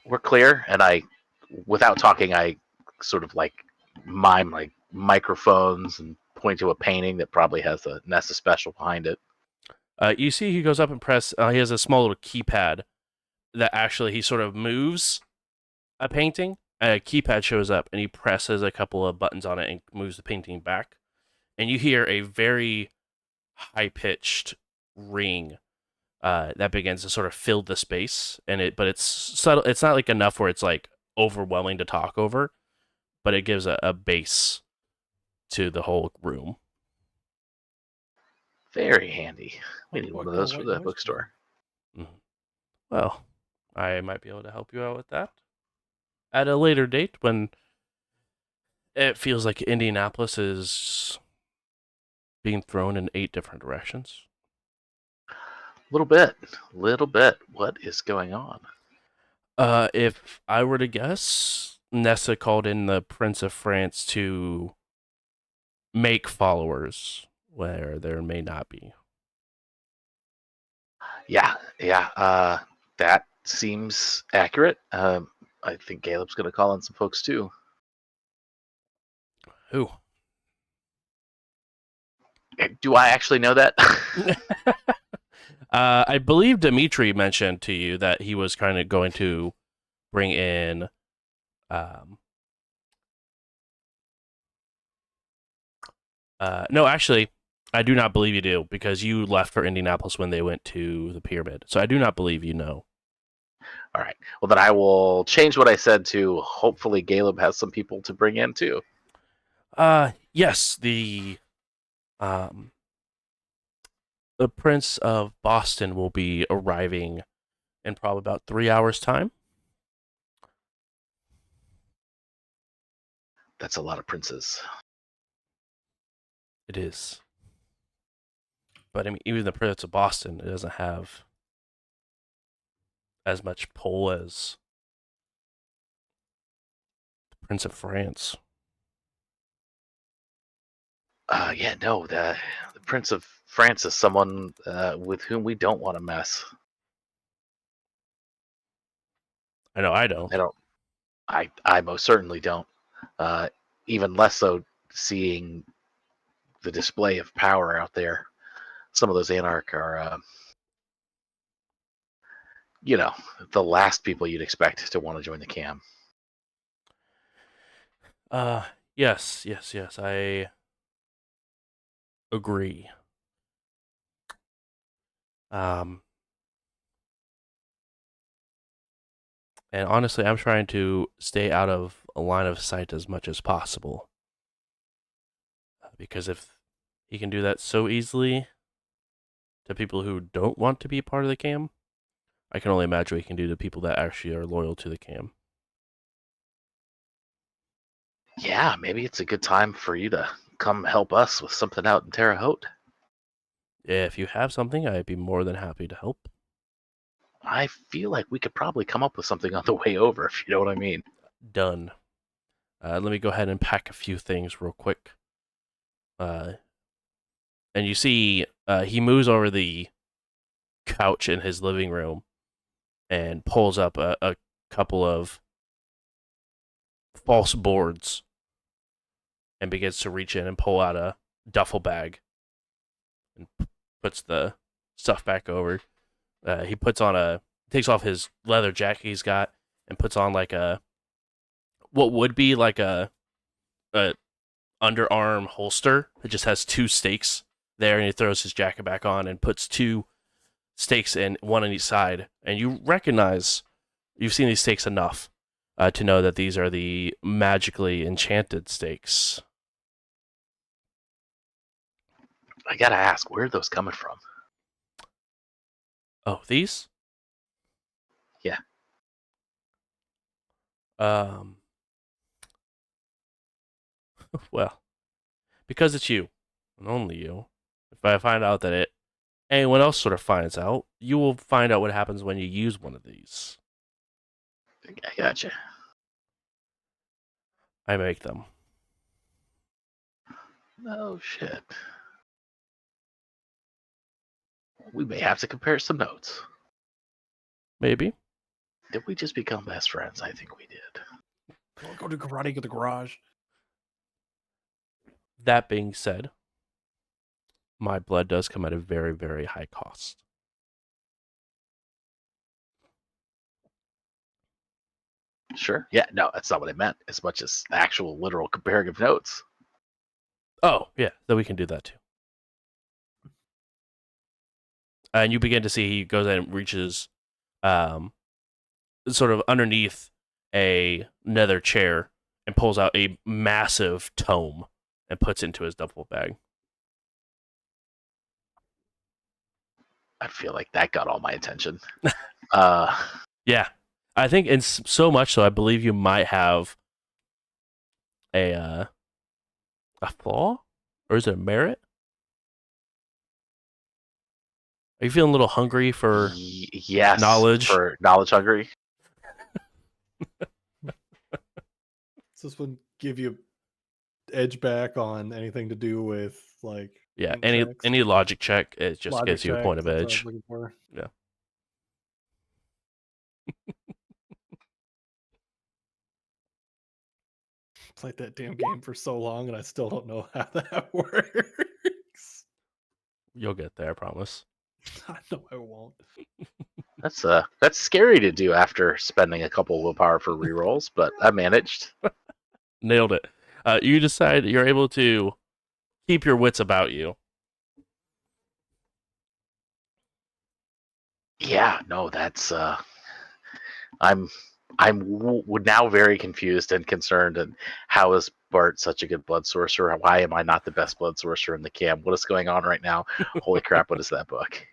We're clear, and without talking, I sort of like mime like microphones and point to a painting that probably has a Nessa special behind it. You see, he goes up and press. He has a small little keypad that actually he sort of moves a painting. A keypad shows up, and he presses a couple of buttons on it and moves the painting back. And you hear a very high pitched ring that begins to sort of fill the space. But it's subtle. It's not like enough where it's like overwhelming to talk over, but it gives a base to the whole room. Very handy. We Like need what one of those white for the noise bookstore. Well, I might be able to help you out with that at a later date when it feels like Indianapolis is being thrown in 8 different directions. Little bit. What is going on? If I were to guess, Nessa called in the Prince of France to make followers where there may not be. Yeah. That seems accurate. I think Caleb's going to call in some folks too. Who? Do I actually know that? I believe Dimitri mentioned to you that he was kind of going to bring in. No, actually, I do not believe you do because you left for Indianapolis when they went to the pyramid. So I do not believe you know. All right. Well, then I will change what I said to hopefully Caleb has some people to bring in too. Yes, the Prince of Boston will be arriving in probably about 3 hours' time. That's a lot of princes. It is. But I mean, even the Prince of Boston, it doesn't have as much pull as the Prince of France. Yeah, no, the Prince of France is someone with whom we don't want to mess. I know I don't. I don't. I most certainly don't. Even less so seeing the display of power out there. Some of those Anarch are, the last people you'd expect to want to join the cam. Yes, I agree. And honestly, I'm trying to stay out of a line of sight as much as possible. Because if he can do that so easily to people who don't want to be part of the cam, I can only imagine what he can do to people that actually are loyal to the cam. Yeah, maybe it's a good time for you to come help us with something out in Terre Haute. If you have something, I'd be more than happy to help. I feel like we could probably come up with something on the way over, if you know what I mean. Done. Let me go ahead and pack a few things real quick. And you see he moves over the couch in his living room and pulls up a couple of false boards and begins to reach in and pull out a duffel bag and puts the stuff back over. He takes off his leather jacket he's got and puts on like what would be like a underarm holster. It just has 2 stakes there, and he throws his jacket back on and puts 2 stakes in, one on each side. And you've seen these stakes enough to know that these are the magically enchanted stakes. I gotta ask, where are those coming from? Oh, these? Yeah. Well, because it's you, and only you, if I find out that anyone else sort of finds out, you will find out what happens when you use one of these. I gotcha. I make them. Oh, shit. We may have to compare some notes. Maybe. Did we just become best friends? I think we did. We'll go to karate at the garage. That being said, my blood does come at a very, very high cost. Sure. Yeah, no, that's not what I meant. As much as actual literal comparative notes. Oh, yeah, then we can do that too. And you begin to see he goes in and reaches sort of underneath another chair and pulls out a massive tome and puts it into his duffel bag. I feel like that got all my attention. Yeah. I think, and so much so, I believe you might have a flaw? Or is it a merit? Are you feeling a little hungry for yes, knowledge? For knowledge hungry. Does this one give you edge back on anything to do with like Yeah, checks? any logic check, it just Logic gives you a check, point of that's what I was edge. looking for. Yeah. Played that damn game for so long and I still don't know how that works. You'll get there, I promise. I know I won't. That's scary to do after spending a couple of willpower for rerolls, but I managed. Nailed it. You decide you're able to keep your wits about you. Yeah, no, that's I'm now very confused and concerned. And how is Bart such a good blood sorcerer? Why am I not the best blood sorcerer in the camp? What is going on right now? Holy crap! What is that book?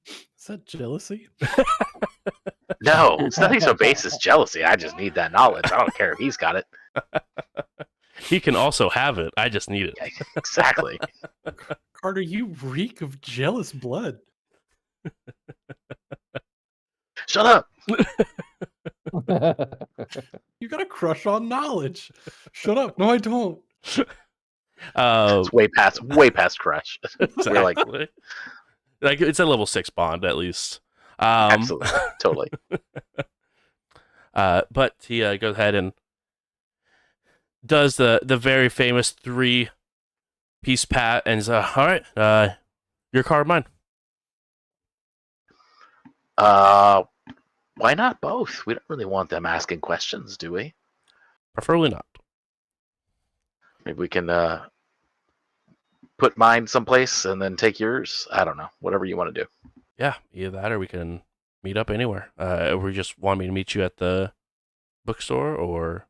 Is that jealousy? No, it's nothing so base as jealousy. I just need that knowledge. I don't care if he's got it. He can also have it. I just need it. Yeah, exactly. Carter, you reek of jealous blood. Shut up. You got a crush on knowledge. Shut up. No, I don't. It's way past crush. We're like, Exactly. Like it's a level 6 bond at least. absolutely, totally. But he goes ahead and does the very famous 3-piece pat and says, all right, your card, mine. Why not both? We don't really want them asking questions, do we? Preferably not. Maybe we can put mine someplace and then take yours. I don't know. Whatever you want to do. Yeah, either that or we can meet up anywhere. Or you just want me to meet you at the bookstore, or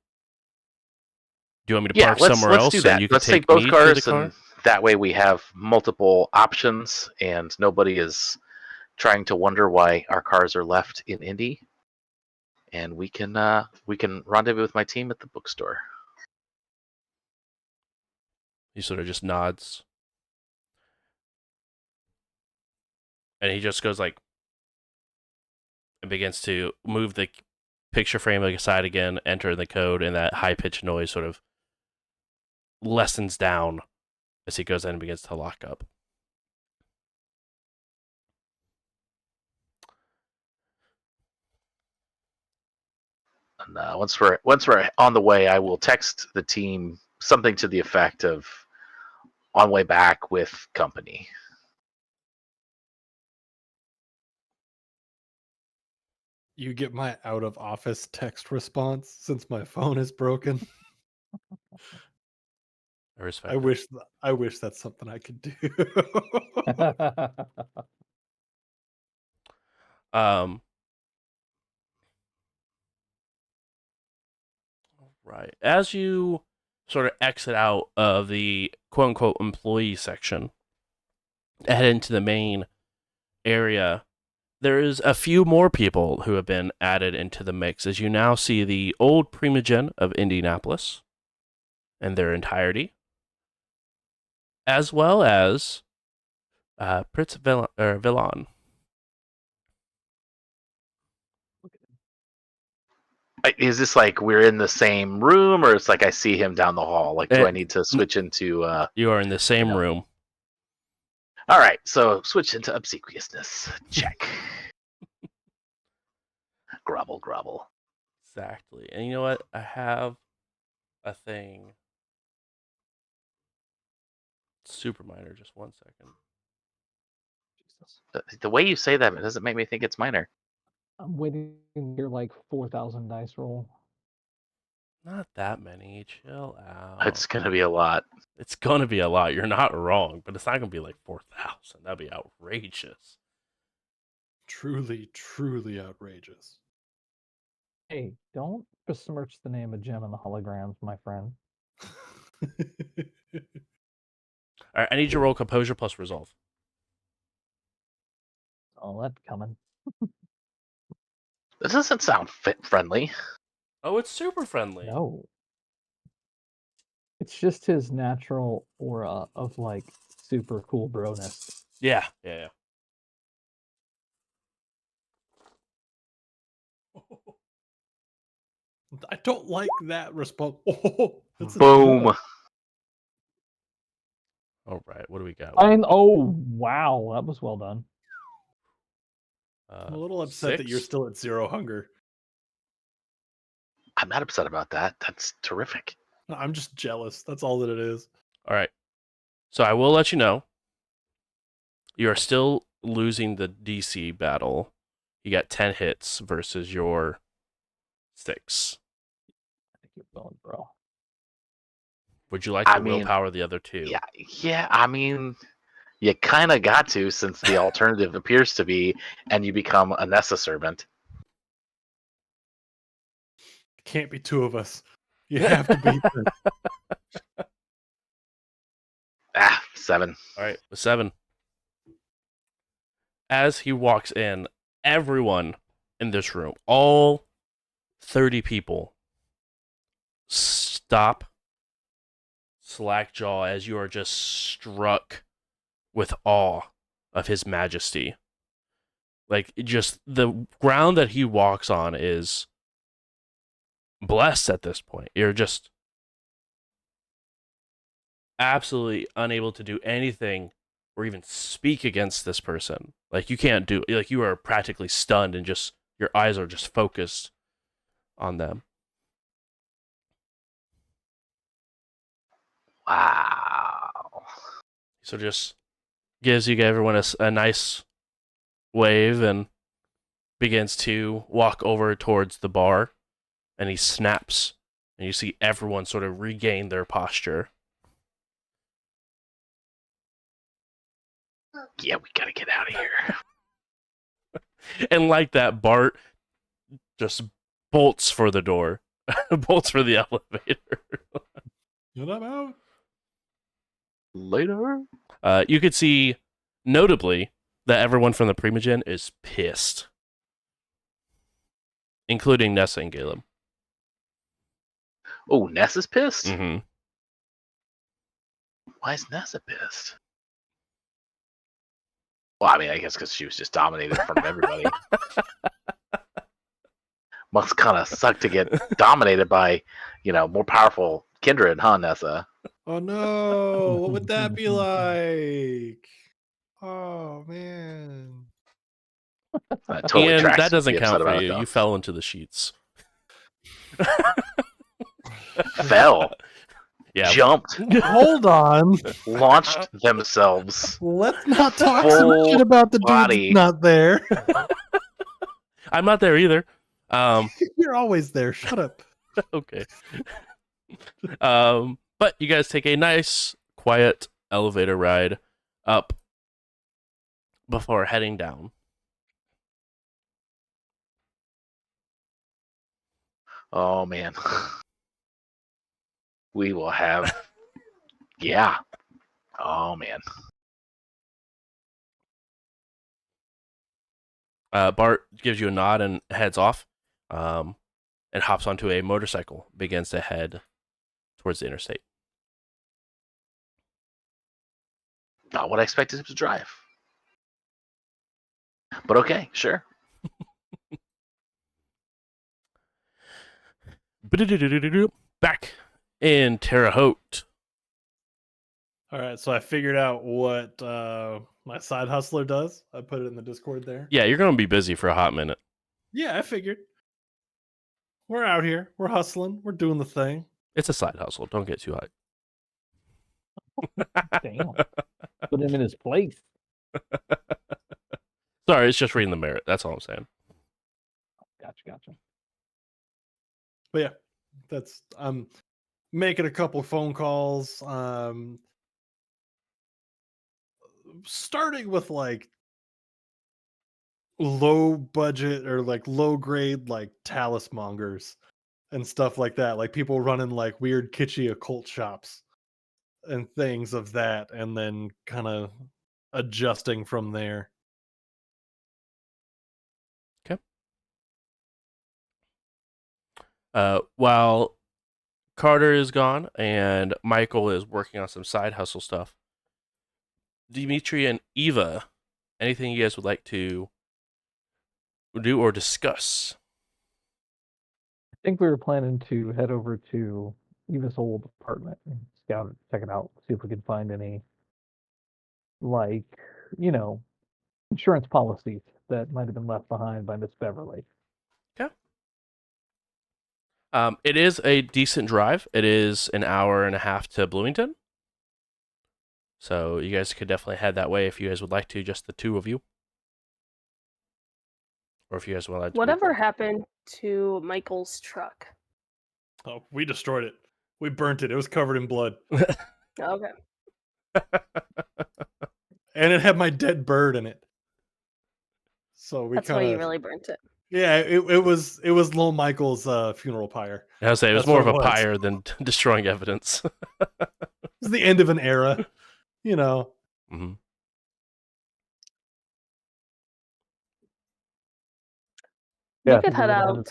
do you want me to park somewhere else do that. and you can Let's take take both me cars, to the car? and that way we have multiple options, and nobody is trying to wonder why our cars are left in Indy. And we can rendezvous with my team at the bookstore. He sort of just nods. And he just goes like, and begins to move the picture frame aside again, enter the code, and that high-pitched noise sort of lessens down as he goes in and begins to lock up. And once we're on the way, I will text the team something to the effect of "on way back with company." You get my out of office text response since my phone is broken. I respect I it. wish that's something I could do. Right. As you sort of exit out of the quote unquote employee section, head into the main area, there is a few more people who have been added into the mix as you now see the old Primogen of Indianapolis in their entirety, as well as Prince Villon. Is this like we're in the same room, or it's like I see him down the hall? Like, do I need to switch into? You are in the same know. room. All right, so switch into obsequiousness. Check. Grovel, grovel. Exactly. And you know what? I have a thing. Super minor, just 1 second. The way you say that, it doesn't make me think it's minor. I'm waiting to hear like 4,000 dice roll. Not that many. Chill out. It's gonna be a lot. It's gonna be a lot. You're not wrong, but it's not gonna be like 4,000. That'd be outrageous. Truly, truly outrageous. Hey, don't besmirch the name of Gem and the Holograms, my friend. All right, I need your roll composure plus resolve. Oh, that's coming. This doesn't sound friendly. Oh, it's super friendly. No. It's just his natural aura of like super cool broness. Yeah. I don't like that response. Oh, that's Boom. All right, what do we got? Oh wow, that was well done. I'm a little upset that you're 6? still at 0 hunger. I'm not upset about that. That's terrific. I'm just jealous. That's all that it is. All right. So I will let you know. You are still losing the DC battle. You got 10 hits versus your 6. I think you're going, bro. Would you like to I mean, willpower the other 2? Yeah. I mean, you kind of got to, since the alternative appears to be, and you become a Nessa servant. It can't be 2 of us. You have to beat this. 7. All right, 7. As he walks in, everyone in this room, all 30 people, stop, slack jaw, as you are just struck with awe of his majesty. Like, just the ground that he walks on is blessed at this point. You're just absolutely unable to do anything or even speak against this person. Like, you can't do, like, you are practically stunned and just, your eyes are just focused on them. Wow. So just gives you everyone a nice wave and begins to walk over towards the bar, and he snaps, and you see everyone sort of regain their posture. Yeah, we gotta get out of here. And like that, Bart just bolts for the door, bolts for the elevator. And I'm out. Later. You could see, notably, that everyone from the Primogen is pissed, including Nessa and Caleb. Oh, Nessa's pissed? Mm-hmm. Why is Nessa pissed? Well, I mean, I guess because she was just dominated from everybody. Must kind of suck to get dominated by, more powerful kindred, huh, Nessa? Oh no, what would that be like? Oh man. That totally And tracks that to doesn't be count upset for about you. it, though. You fell into the sheets. fell, Yeah. jumped, Hold on. launched themselves. Let's not talk some Full shit about the dude body. that's not there. I'm not there either. You're always there. Shut up. Okay. But you guys take a nice, quiet elevator ride up before heading down. Oh man, we will have. Yeah. Oh man. Bart gives you a nod and heads off, and hops onto a motorcycle, begins to head towards the interstate. Not what I expected him to drive. But okay, sure. Back in Terre Haute. All right, so I figured out what my side hustler does. I put it in the Discord there. Yeah, you're going to be busy for a hot minute. Yeah, I figured. We're out here. We're hustling. We're doing the thing. It's a side hustle. Don't get too hyped. Damn. Put him in his place. Sorry, it's just reading the merit. That's all I'm saying. Gotcha. But yeah, that's I'm making a couple phone calls. Starting with like low budget or like low grade like talismongers and stuff like that. Like people running like weird kitschy occult shops and things of that, and then kind of adjusting from there. While Carter is gone and Michael is working on some side hustle stuff, Dimitri and Eva, anything you guys would like to do or discuss? I think we were planning to head over to Eva's old apartment and scout it, check it out, see if we could find any, like, insurance policies that might have been left behind by Miss Beverly. It is a decent drive. It is an hour and a half to Bloomington. So you guys could definitely head that way if you guys would like to, just the two of you. Or if you guys would like to. Whatever happened to Michael's truck? Oh, we destroyed it. We burnt it. It was covered in blood. Okay. And it had my dead bird in it. So we That's why you really burnt it. Yeah, it was little Michael's funeral pyre. I would say it was That's more of what a it was. pyre than destroying evidence. It was the end of an era, you know. Mm-hmm. You could head out.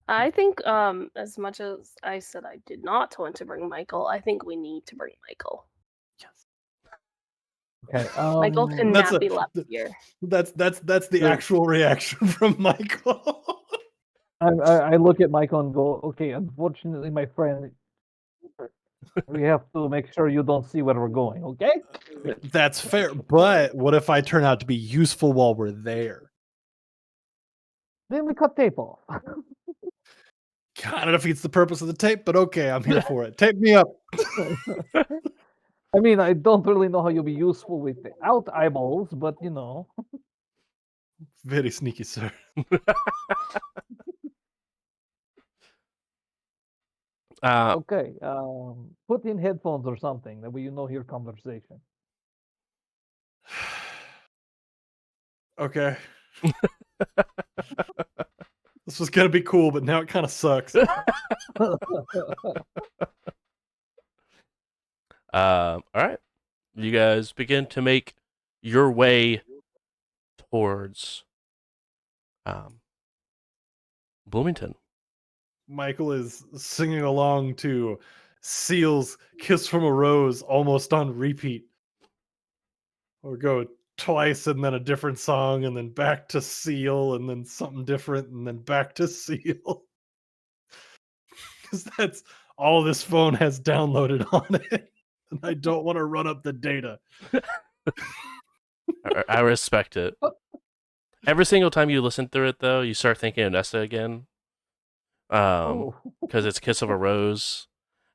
I think, as much as I said I did not want to bring Michael, I think we need to bring Michael. Okay. Michael cannot be left here. That's the actual reaction from Michael. I look at Michael and go, okay, unfortunately, my friend, we have to make sure you don't see where we're going, okay? That's fair. But what if I turn out to be useful while we're there? Then we cut tape off. Kind of defeats the purpose of the tape, but okay, I'm here for it. Tape me up. I mean, I don't really know how you'll be useful without eyeballs, but Very sneaky, sir. Okay. Put in headphones or something that way you know your conversation. Okay. This was gonna be cool, but now it kind of sucks. All right. You guys begin to make your way towards Bloomington. Michael is singing along to Seal's Kiss from a Rose almost on repeat. Or go twice and then a different song and then back to Seal and then something different and then back to Seal. Because that's all this phone has downloaded on it. And I don't want to run up the data. I respect it. Every single time you listen through it, though, you start thinking of Nessa again. Oh. because it's Kiss of a Rose.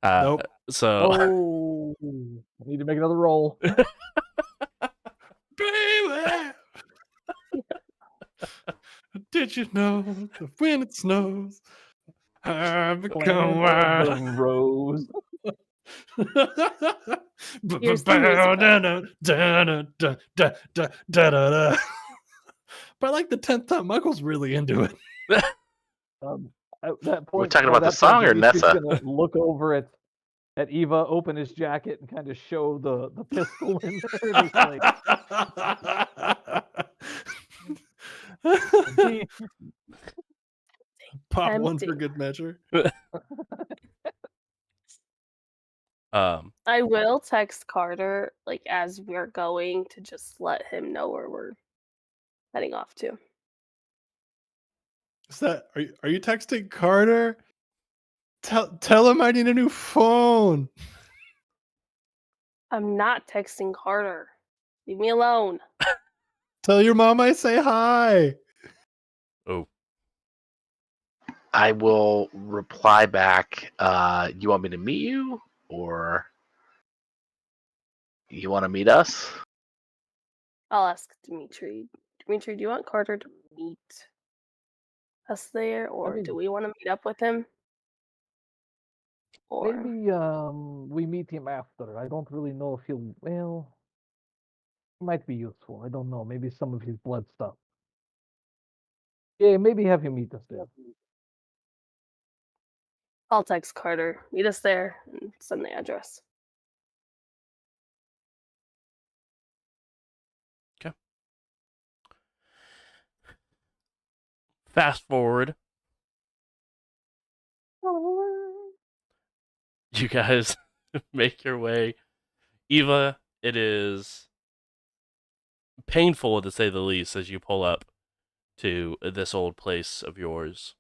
Nope. So Oh. I need to make another roll. Baby, did you know that when it snows, I become Planet of the wild? Rose. Here's the musical. By like the 10th time, Michael's really into it. At that We're point, talking by about the that point, song or Dimitri's Nessa? gonna look over at Eva, open his jacket, and kind of show the pistol in there. And he's like, Pop one Tempting. for good measure. I will text Carter like as we're going to just let him know where we're heading off to. Is that are you texting Carter? Tell him I need a new phone. I'm not texting Carter. Leave me alone. Tell your mom I say hi. oh, I will reply back. You want me to meet you, or you want to meet us? I'll ask Dimitri. Dimitri, do you want Carter to meet us there, or mean- do we want to meet up with him? Or maybe we meet him after. I don't really know if he'll. Well, he might be useful. I don't know. Maybe some of his blood stuff. Yeah, maybe have him meet us there. I'll text Carter. Meet us there and send the address. fast forward. You guys make your way. Eva, it is painful to say the least as you pull up to this old place of yours.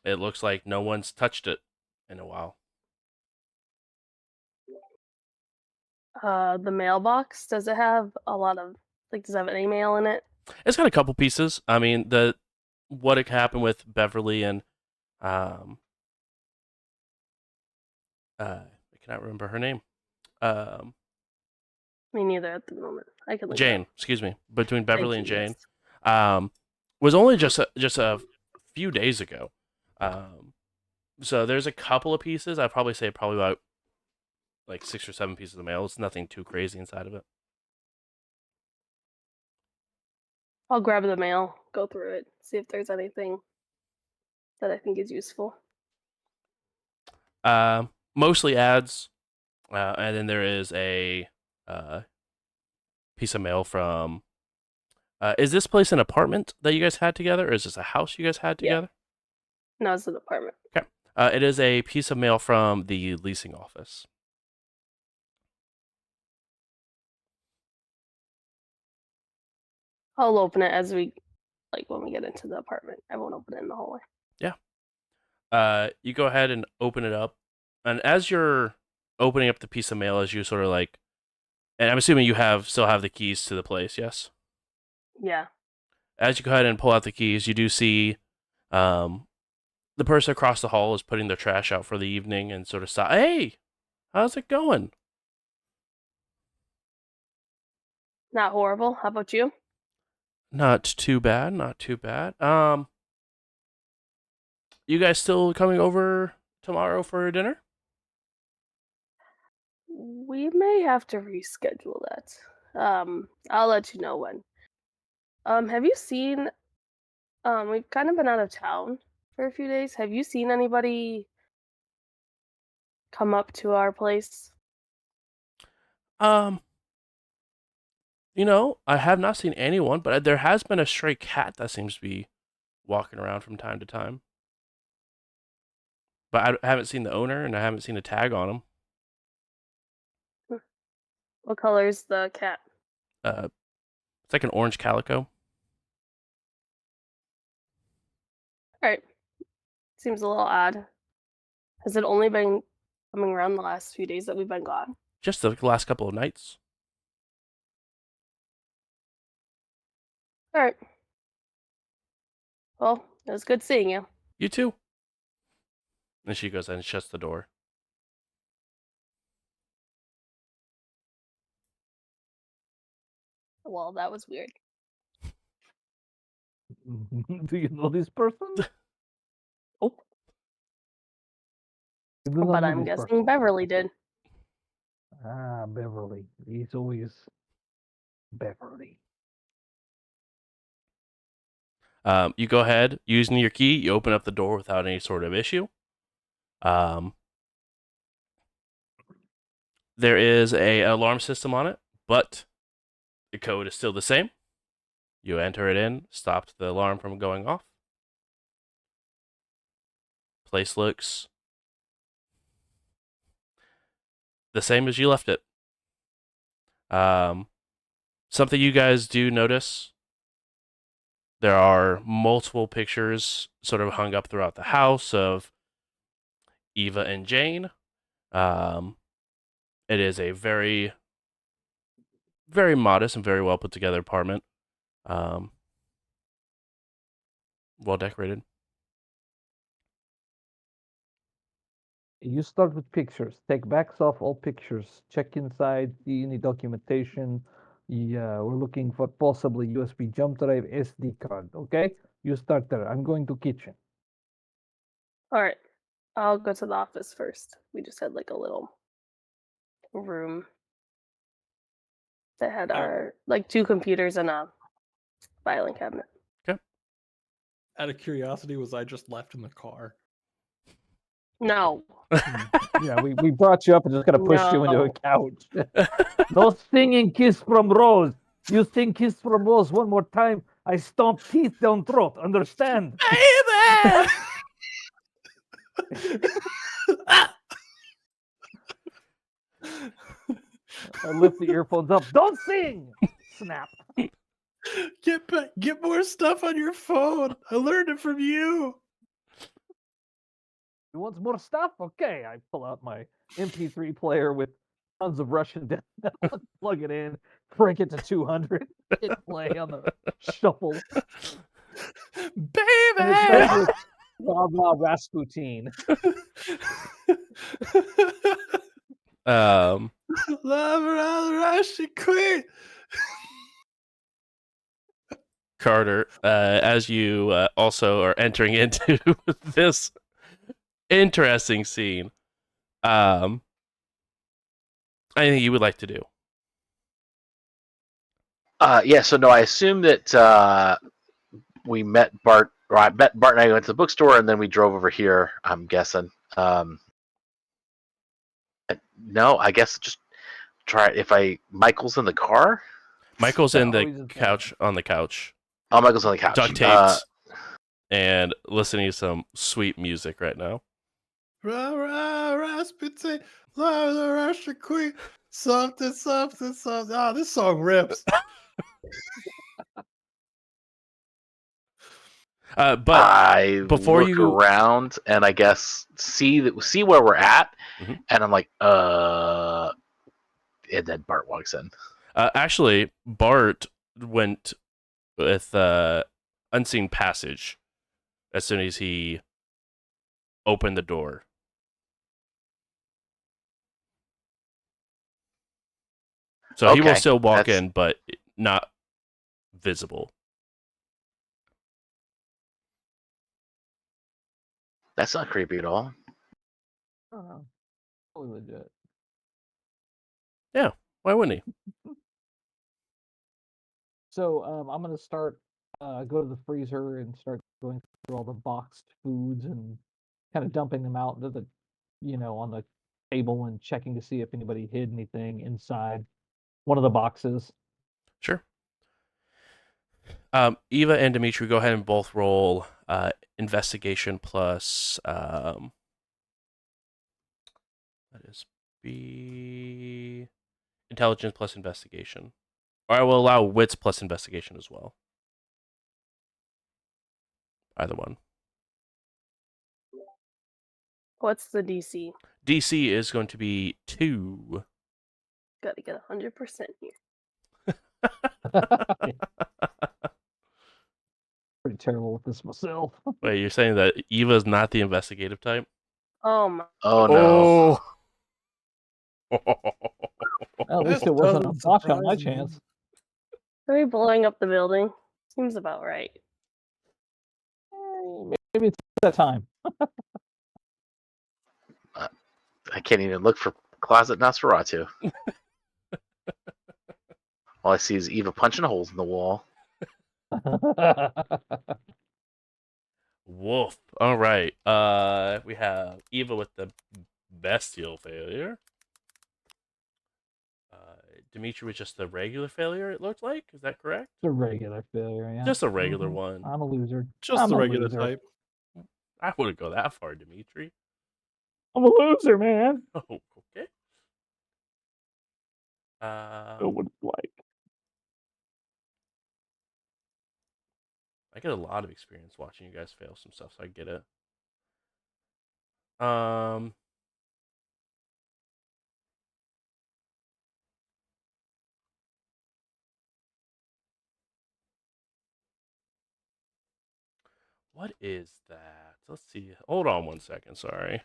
It looks like no one's touched it in a while. The mailbox, does it have a lot of does it have any mail in it? It's got a couple pieces. I mean, what had happened with Beverly and I cannot remember her name. Me neither at the moment. I can look it Jane, up. excuse me. Between Beverly Thank and you, Jane, yes. was only just a few days ago. So there's a couple of pieces. I'd probably say about like 6 or 7 pieces of mail. It's nothing too crazy inside of it. I'll grab the mail, go through it, see if there's anything that I think is useful. Mostly ads, and then there is a piece of mail from. Is this place an apartment that you guys had together, or is this a house you guys had Yeah. together? No, it's an apartment. Okay. It is a piece of mail from the leasing office. I'll open it as we when we get into the apartment. I won't open it in the hallway. You go ahead and open it up, and as you're opening up the piece of mail, as you sort of and I'm assuming you still have the keys to the place, yes? Yeah. As you go ahead and pull out the keys, you do see the person across the hall is putting their trash out for the evening and sort of stop. Hey, how's it going? Not horrible. How about you? Not too bad, not too bad. You guys still coming over tomorrow for dinner? We may have to reschedule that. I'll let you know when. Have you seen we've kind of been out of town for a few days. Have you seen anybody come up to our place? I have not seen anyone, but there has been a stray cat that seems to be walking around from time to time. But I haven't seen the owner, and I haven't seen a tag on him. What color is the cat? It's like an orange calico. Alright. Seems a little odd. Has it only been coming around the last few days that we've been gone? Just the last couple of nights. All right. Well, it was good seeing you. You too. And she goes and shuts the door. Well, that was weird. Do you know this person? Oh. You do not But know I'm this guessing person. Beverly did. Ah, Beverly. He's always Beverly. You go ahead using your key. You open up the door without any sort of issue. There is an alarm system on it, but the code is still the same. You enter it in, stops the alarm from going off. Place looks the same as you left it. Something you guys do notice, there are multiple pictures sort of hung up throughout the house of Eva and Jane. It is a very, very modest and very well put together apartment. Well decorated. You start with pictures. Take backs off all pictures. Check inside. See any documentation. Yeah, we're looking for possibly USB jump drive, SD card. Okay, you start there. I'm going to kitchen. All right. I'll go to the office first. We just had like a little room that had our like 2 computers and a filing cabinet. Out of curiosity, was I just left in the car? No. Yeah, we brought you up and just kind of pushed you into a No. couch. No singing Kiss from Rose. You sing Kiss from Rose one more time, I stomp teeth down throat. Understand? Baby! I lift the earphones up. Don't sing! Snap. Get more stuff on your phone. I learned it from you. You want more stuff? Okay. I pull out my MP3 player with tons of Russian death metal, plug it in, crank it to 200, hit play on the shuffle. Baby! And it starts with Blah Blah Rasputin. Love around the Russian queen. Carter, as you also are entering into this interesting scene, anything you would like to do? Yeah, so no, I assume that we met Bart, or I met Bart and I went to the bookstore, and then we drove over here, I'm guessing. No, I guess just try it. Michael's in the car? Michael's in No, the he's just couch, on the couch, Oh, Michael's on the couch. duct taped, and listening to some sweet music right now. Rah, rah, Rasputin. Love the Russian queen. Something, something, something. Ah, this song rips. But I before look you- around and I guess see where we're at, Mhm. and I'm like, and then Bart walks in. Actually, Bart went with Unseen Passage as soon as he opened the door. So he will Okay, still walk that's- in, but not visible. That's not creepy at all. Oh, totally legit. Why wouldn't he? So I'm gonna start go to the freezer and start going through all the boxed foods and kind of dumping them out into the on the table and checking to see if anybody hid anything inside one of the boxes. Sure. Eva and Dimitri, go ahead and both roll investigation plus that is be intelligence plus investigation. Or I will allow wits plus investigation as well. Either one. What's the DC? DC is going to be 2. Gotta get 100% here. pretty terrible with this myself. Wait, you're saying that Eva's not the investigative type? Oh my. Oh no. Well, at least This it wasn't a doesn't botch on my surprise me. chance. Are we blowing up the building? Seems about right. Maybe it's that time. I can't even look for Closet Nosferatu. All I see is Eva punching holes in the wall. Woof. All right. We have Eva with the bestial failure. Dimitri with just the regular failure. It looked like. Is that correct? It's a regular failure, yeah. Just a regular Mhm. one. I'm a loser. Just I'm the a regular loser. type. I wouldn't go that far, Dimitri. I'm a loser, man. Oh, okay. Know what it's like. I get a lot of experience watching you guys fail some stuff, so I get it. Um, what is that? Let's see. Hold on one second. Sorry.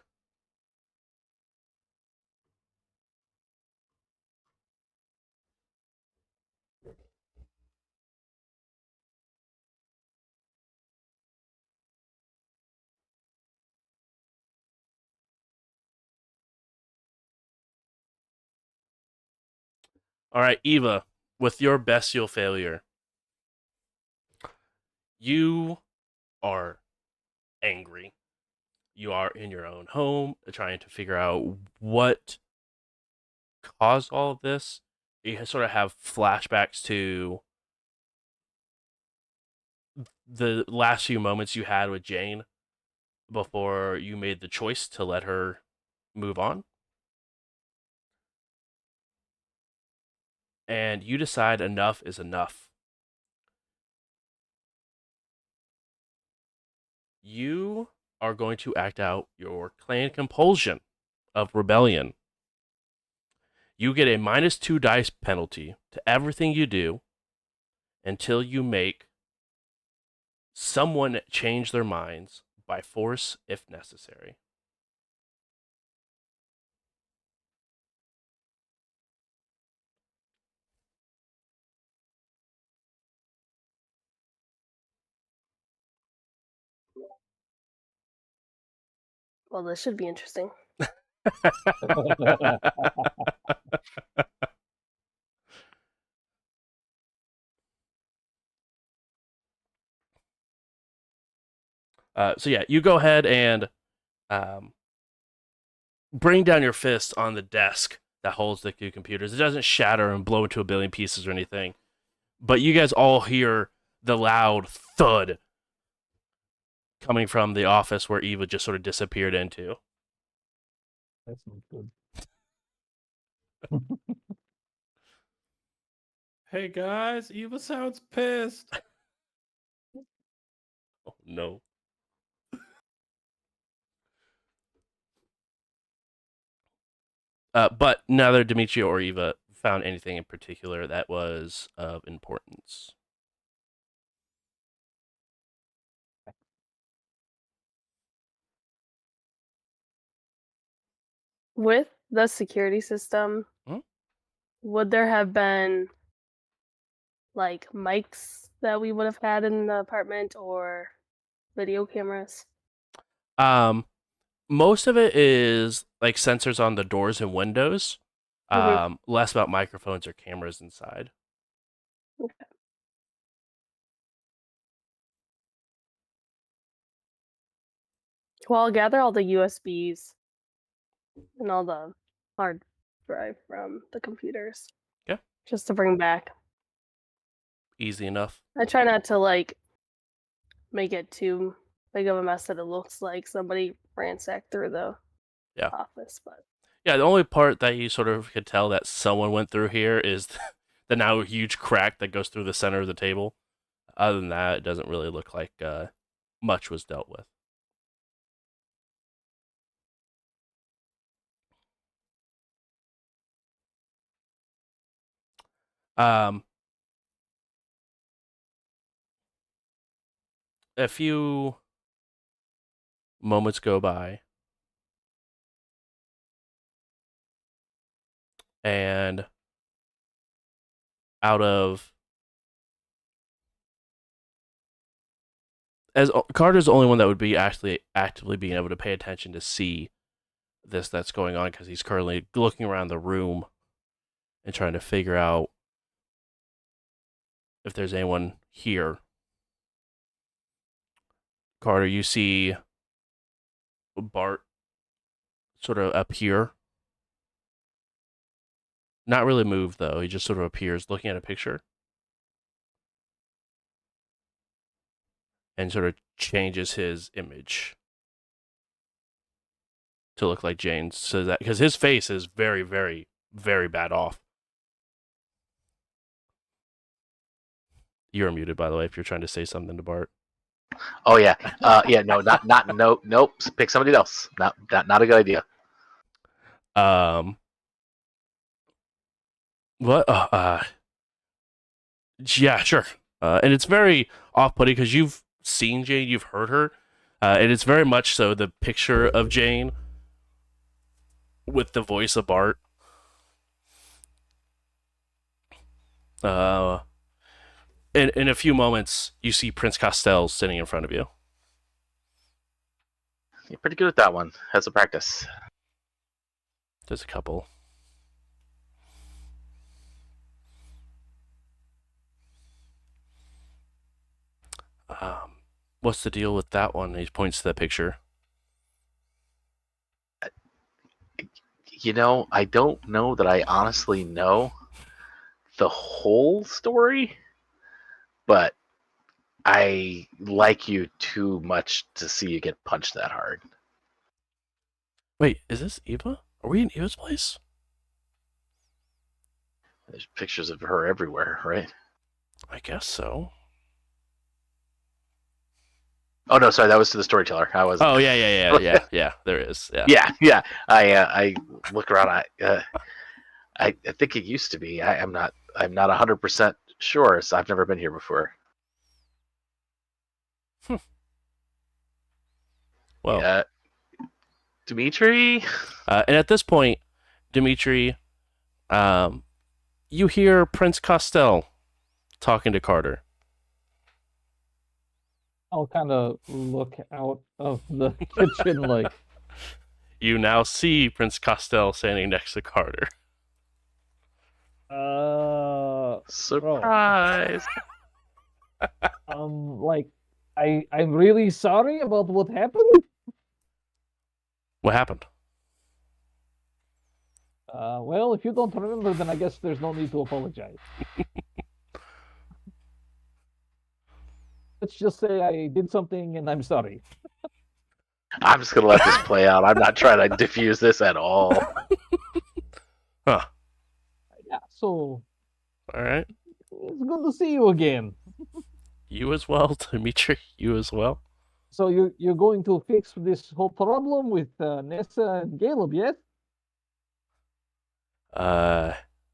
All right, Eva, with your bestial failure, you are angry. You are in your own home trying to figure out what caused all of this. You sort of have flashbacks to the last few moments you had with Jane before you made the choice to let her move on. And you decide enough is enough. You are going to act out your clan compulsion of rebellion. You get a -2 dice penalty to everything you do until you make someone change their minds by force if necessary. Well, this should be interesting. So yeah, you go ahead and um, bring down your fist on the desk that holds the two computers. It doesn't shatter and blow into a billion pieces or anything, but you guys all hear the loud thud coming from the office where Eva just sort of disappeared into. That's not good. Hey guys, Eva sounds pissed. Oh no. But neither Dimitri or Eva found anything in particular that was of importance. With the security system, Hmm? would there have been like mics that we would have had in the apartment or video cameras? Um, most of it is like sensors on the doors and windows. Less about microphones or cameras inside. Well, I'll gather all the USBs and all the hard drive from the computers. Yeah. Just to bring back. Easy enough. I try not to like make it too big of a mess that it looks like somebody ransacked through the Yeah. office, but Yeah, the only part that you sort of could tell that someone went through here is the now huge crack that goes through the center of the table. Other than that, it doesn't really look like much was dealt with. Um, a few moments go by, and out of as Carter's the only one that would be actually actively being able to pay attention to see this that's going on because he's currently looking around the room and trying to figure out if there's anyone here. Carter, you see Bart sort of appear. Not really move though. He just sort of appears looking at a picture and sort of changes his image to look like Jane's, so that because his face is very, very, very bad off. You're muted, by the way, if you're trying to say something to Bart. Oh yeah, yeah. No, nope. Pick somebody else. Not a good idea. What? Yeah, sure. And it's very off-putting because you've seen Jane, you've heard her, and it's very much so the picture of Jane with the voice of Bart. In a few moments, you see Prince Castell sitting in front of you. You're pretty good at that one. Has a practice. There's a couple. What's the deal with that one? He points to the picture. I don't know that I honestly know the whole story, but I like you too much to see you get punched that hard. Wait, is this Eva? Are we in Eva's place? There's pictures of her everywhere, right? I guess so. Oh no, sorry, that was to the storyteller. I was. Oh yeah. There is. Yeah. I look around. I think it used to be. I'm not 100% sure. So I've never been here before. Well, yeah. Dimitri. And at this point, Dimitri, you hear Prince Castell talking to Carter. I'll kind of look out of the kitchen like. You now see Prince Castell standing next to Carter. Surprise. Like, I'm really sorry about what happened. What happened? Well, if you don't remember, then I guess there's no need to apologize. Let's just say I did something and I'm sorry. I'm just gonna let this play out. I'm not trying to diffuse this at all. Huh. Yeah, so. All right. It's good to see you again. You as well, Dimitri. You as well. So you're going to fix this whole problem with Nessa and Caleb, yes?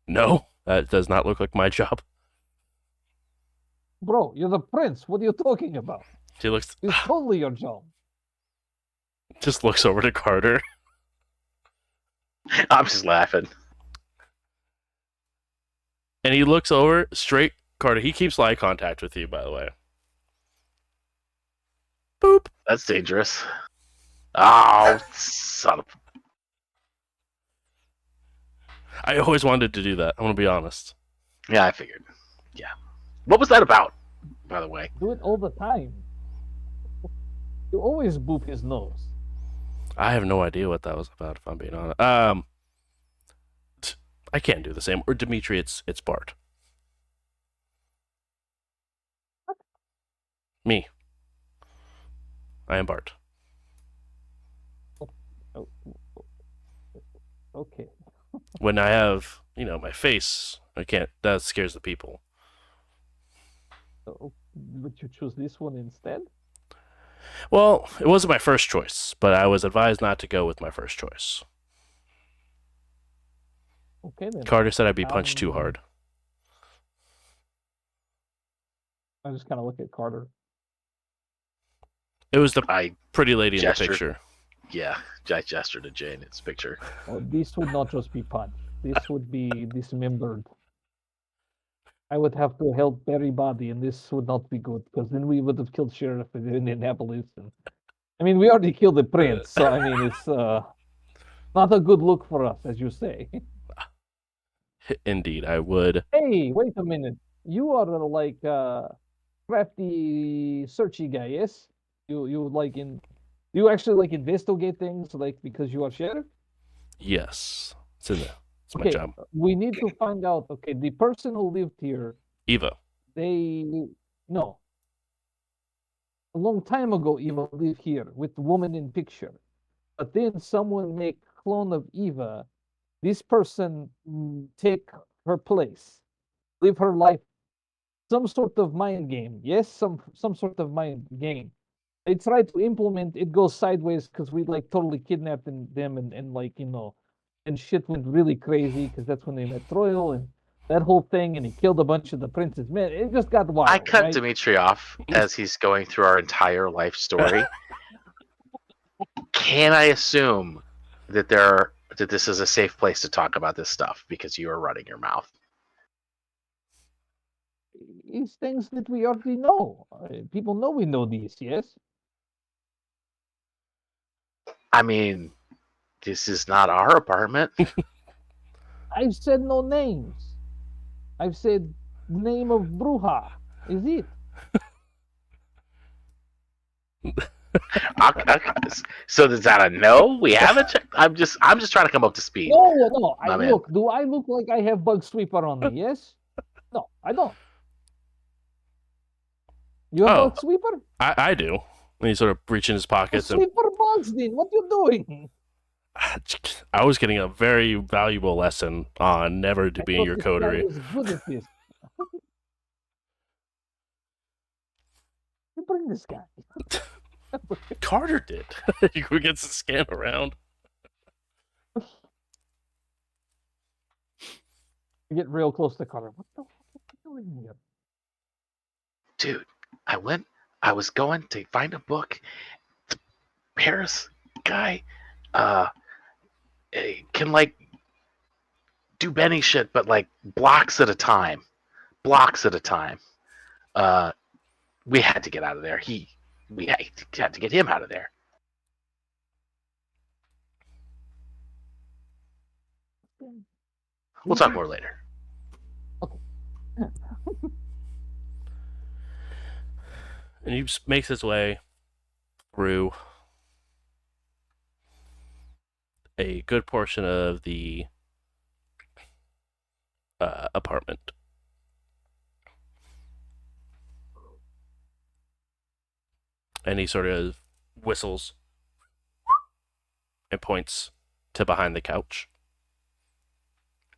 No. That does not look like my job. Bro, you're the prince. What are you talking about? He looks. It's totally your job. Just looks over to Carter. I'm just laughing. And he looks over straight. Carter, he keeps eye contact with you, by the way. Boop. That's dangerous. Oh, son of. I always wanted to do that. I'm going to be honest. Yeah, I figured. Yeah. What was that about, by the way? Do it all the time. You always boop his nose. I have no idea what that was about, if I'm being honest. I can't do the same. Or Dimitri, it's Bart. Me. I am Bart. Oh. Okay. When I have, my face, I can't. That scares the people. So, would you choose this one instead? Well, it wasn't my first choice, but I was advised not to go with my first choice. Okay then. Carter said I'd be punched too hard. I just kind of look at Carter. It was the I pretty lady in the gestured. picture. Yeah, I gestured to Janet's picture. Oh, this would not just be punched. This would be dismembered. I would have to help everybody, and this would not be good because then we would have killed Sheriff in Indianapolis. And I mean, we already killed the prince, so I mean, it's not a good look for us, as you say. Indeed, I would. Hey, wait a minute. You are like crafty, searchy guy, yes? You like in? Do you actually like investigate things, like because you are sheriff? Yes, it's in there. It's my Okay, job. we need to find out. Okay, the person who lived here, Eva. they no, a long time ago, Eva lived here with the woman in picture. But then someone make clone of Eva. This person take her place, live her life, some sort of mind game. Yes, some sort of mind game. They try to implement it, goes sideways because we like totally kidnapped them and like and shit went really crazy because that's when they met Troil and that whole thing, and he killed a bunch of the princes. Man, it just got wild. I cut right? Dimitri off as he's going through our entire life story. Can I assume that this is a safe place to talk about this stuff because you are running your mouth? These things that we already know. People know we know these, yes? I mean, this is not our apartment. I've said no names. I've said the name of Bruja. Is it? So is that a no? We haven't checked. I'm just trying to come up to speed. No. My man. Look, do I look like I have bug sweeper on me? Yes? No, I don't. You have Oh. bug sweeper? I do. And he sort of reach in his pockets and Sweeper bugs, then. What you doing? I was getting a very valuable lesson on never to be in your This coterie. guy is good at this. You bring this guy. Carter did. He gets to scan around. You get real close to Carter. What the fuck are you doing here? Dude, I was going to find a book. The Paris guy can like do Benny shit, but like blocks at a time. We had to get out of there. We had to get him out of there. We'll talk more later. And he makes his way through a good portion of the apartment. And he sort of whistles and points to behind the couch.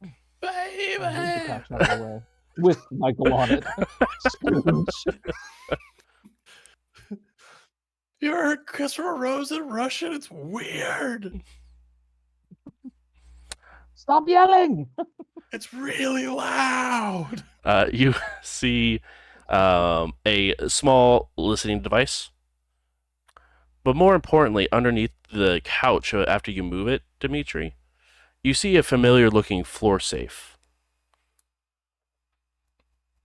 Move the couch out of the way. With Michael on it. You heard Christopher Rose in Russian? It's weird. Stop yelling! It's really loud. You see a small listening device. But more importantly, underneath the couch, after you move it, Dimitri, you see a familiar-looking floor safe.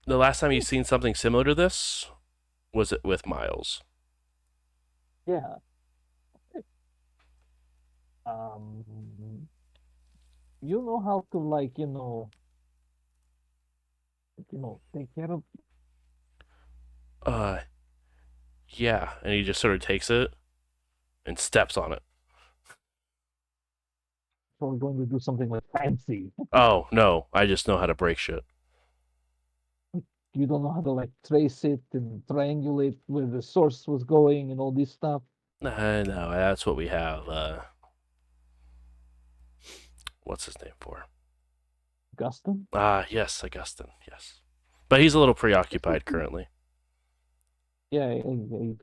The last time you've seen something similar to this was it with Miles. Yeah. You know how to like, take care of. Yeah, and he just sort of takes it and steps on it. So we're going to do something like fancy. Oh, no, I just know how to break shit. You don't know how to like trace it and triangulate where the source was going and all this stuff. No, that's what we have. What's his name for? Augustine? Yes, Augustine, yes. But he's a little preoccupied currently. Yeah, I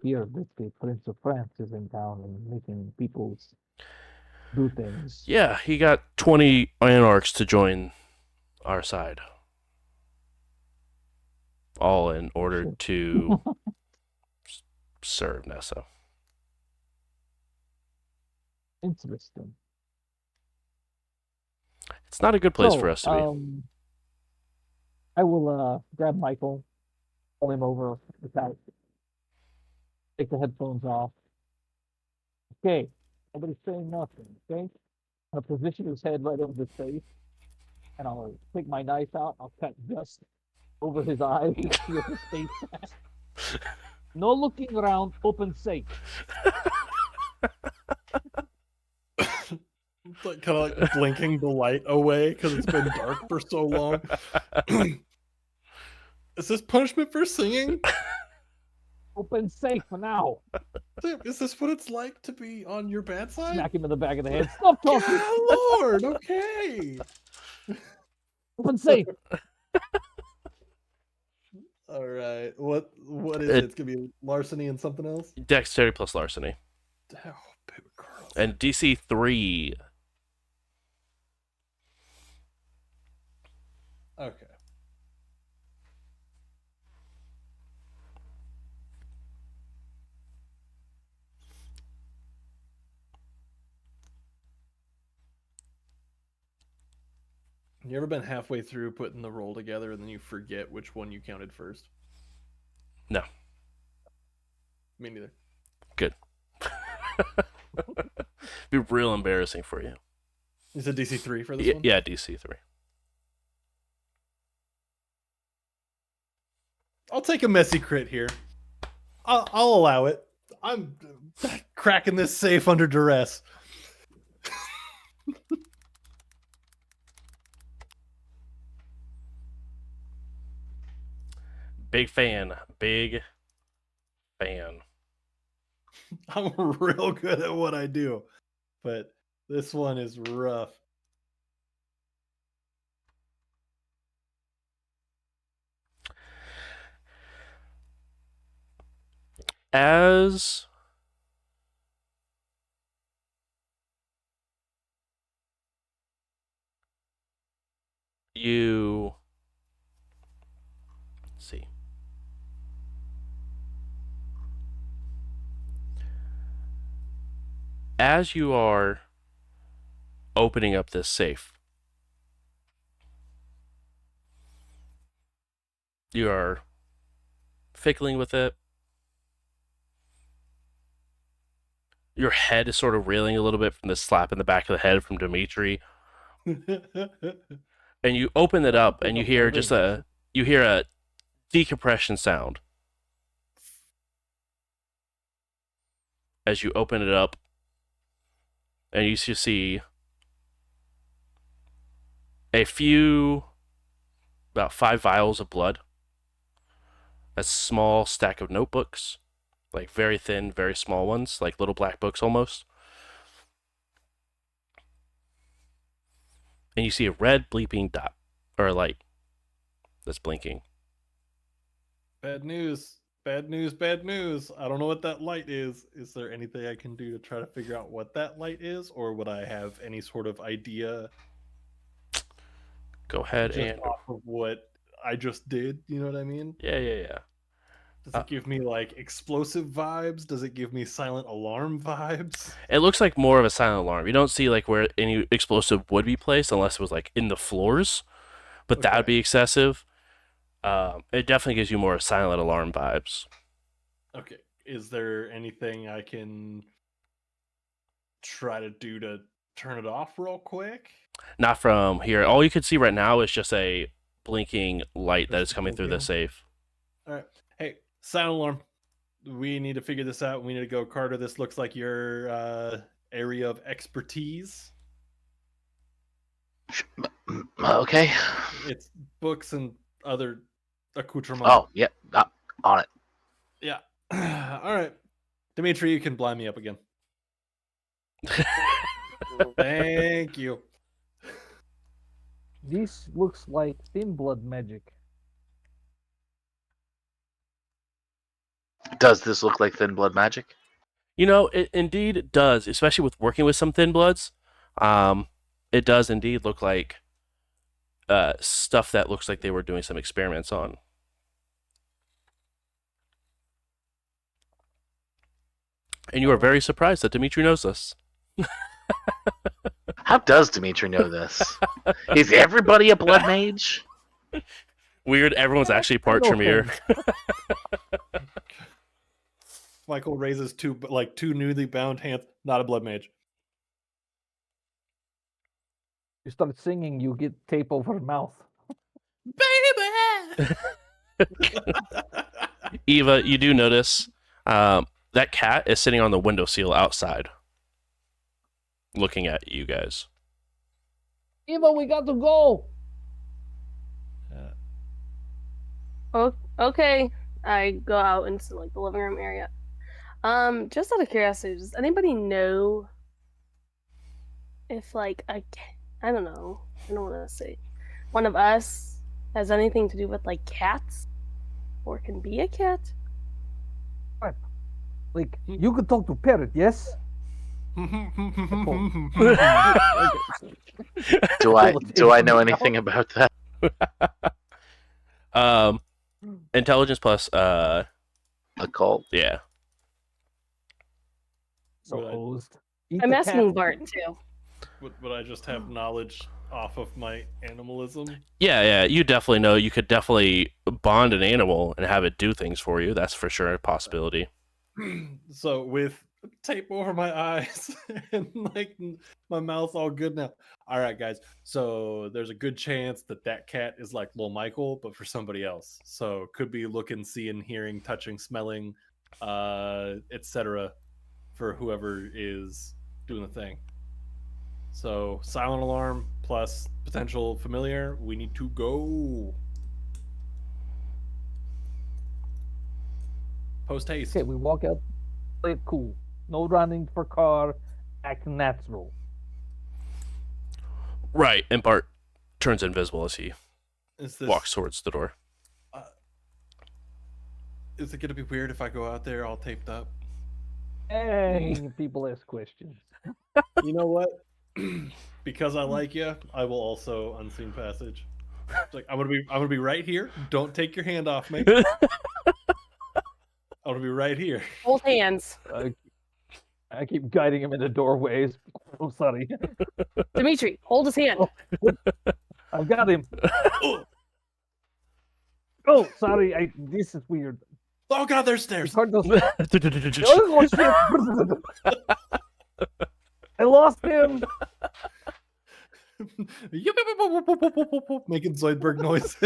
hear that the Prince of France is in town and making people do things. Yeah, he got 20 Anarchs to join our side. All in order to serve Nessa. Interesting. It's not a good place for us to be. I will grab Michael, pull him over the couch, take the headphones off. Okay, nobody's saying nothing. Okay, I'll position his head right over the face, and I'll take my knife out. I'll cut just over his eyes to seal his face back. No looking around. Open safe. It's like kind of like blinking the light away because it's been dark for so long. Is this punishment for singing? Open safe for now. Is this what it's like to be on your bad side? Smack him in the back of the head. Stop talking. Yeah, Lord, okay. Open safe. All right. What is it? It's gonna be larceny and something else. Dexterity plus larceny. Oh, baby girl. And DC 3. Okay. You ever been halfway through putting the roll together and then you forget which one you counted first? No. Me neither. Good. Be real embarrassing for you. You said DC 3 for this one? Yeah, DC 3. I'll take a messy crit here. I'll allow it. I'm cracking this safe under duress. Big fan. Big fan. I'm real good at what I do, but this one is rough. As you see, as you are opening up this safe, you are fickling with it. Your head is sort of reeling a little bit from the slap in the back of the head from Dimitri. And you open it up and you hear a decompression sound. As you open it up and you see about 5 vials of blood, a small stack of notebooks, like very thin, very small ones, like little black books almost. And you see a red bleeping dot, or a light that's blinking. Bad news. Bad news. Bad news. I don't know what that light is. Is there anything I can do to try to figure out what that light is? Or would I have any sort of idea? Go ahead just and off of what I just did, you know what I mean? Yeah. Does it give me like explosive vibes? Does it give me silent alarm vibes? It looks like more of a silent alarm. You don't see like where any explosive would be placed unless it was like in the floors, but that would be excessive. It definitely gives you more silent alarm vibes. Okay. Is there anything I can try to do to turn it off real quick? Not from here. All you can see right now is just a blinking light that is coming through the safe. All right. Hey, silent alarm. We need to figure this out. We need to go, Carter. This looks like your area of expertise. Okay. It's books and other accoutrements. Oh, yeah. On it. Yeah. All right. Dimitri, you can blind me up again. Thank you. This looks like thin blood magic. Does this look like thin blood magic? You know, it indeed does, especially with working with some thin bloods. It does indeed look like stuff that looks like they were doing some experiments on. And you are very surprised that Dimitri knows this. How does Dimitri know this? Is everybody a blood mage? Weird. Everyone's actually part know Tremere. Michael raises two newly bound hands. Not a blood mage. You start singing, you get tape over the mouth. Baby. Eva, you do notice that cat is sitting on the windowsill outside, looking at you guys. Eva, we got to go. Oh, okay. I go out into like the living room area. Just out of curiosity, does anybody know if like I don't know. I don't want to say one of us has anything to do with like cats or can be a cat? Like, you could talk to parrot, yes? Do I know anything about that? Intelligence plus Occult? yeah. Supposed. I'm asking Bart too. Would I just have knowledge off of my animalism? Yeah, you definitely know. You could definitely bond an animal and have it do things for you. That's for sure a possibility. So with tape over my eyes and like my mouth all good now. All right, guys. So there's a good chance that cat is like little Michael, but for somebody else. So could be looking, seeing, hearing, touching, smelling, etc. for whoever is doing the thing. So silent alarm plus potential familiar. We need to go. Post haste. Okay, we walk out, play it cool. No running for car, act natural. Right, and Bart turns invisible as he Is this walks towards the door. Is it gonna be weird if I go out there all taped up? Hey, people ask questions. You know what? Because I like you, I will also unseen passage. It's like I'm gonna be right here. Don't take your hand off me. I'm gonna be right here. Hold hands. I keep guiding him into doorways. I'm sorry. Dimitri, hold his hand. I've got him. Oh, sorry. This is weird. Oh god, there's It's stairs. hard to. Oh, shit. I lost him. Making Zoidberg noises.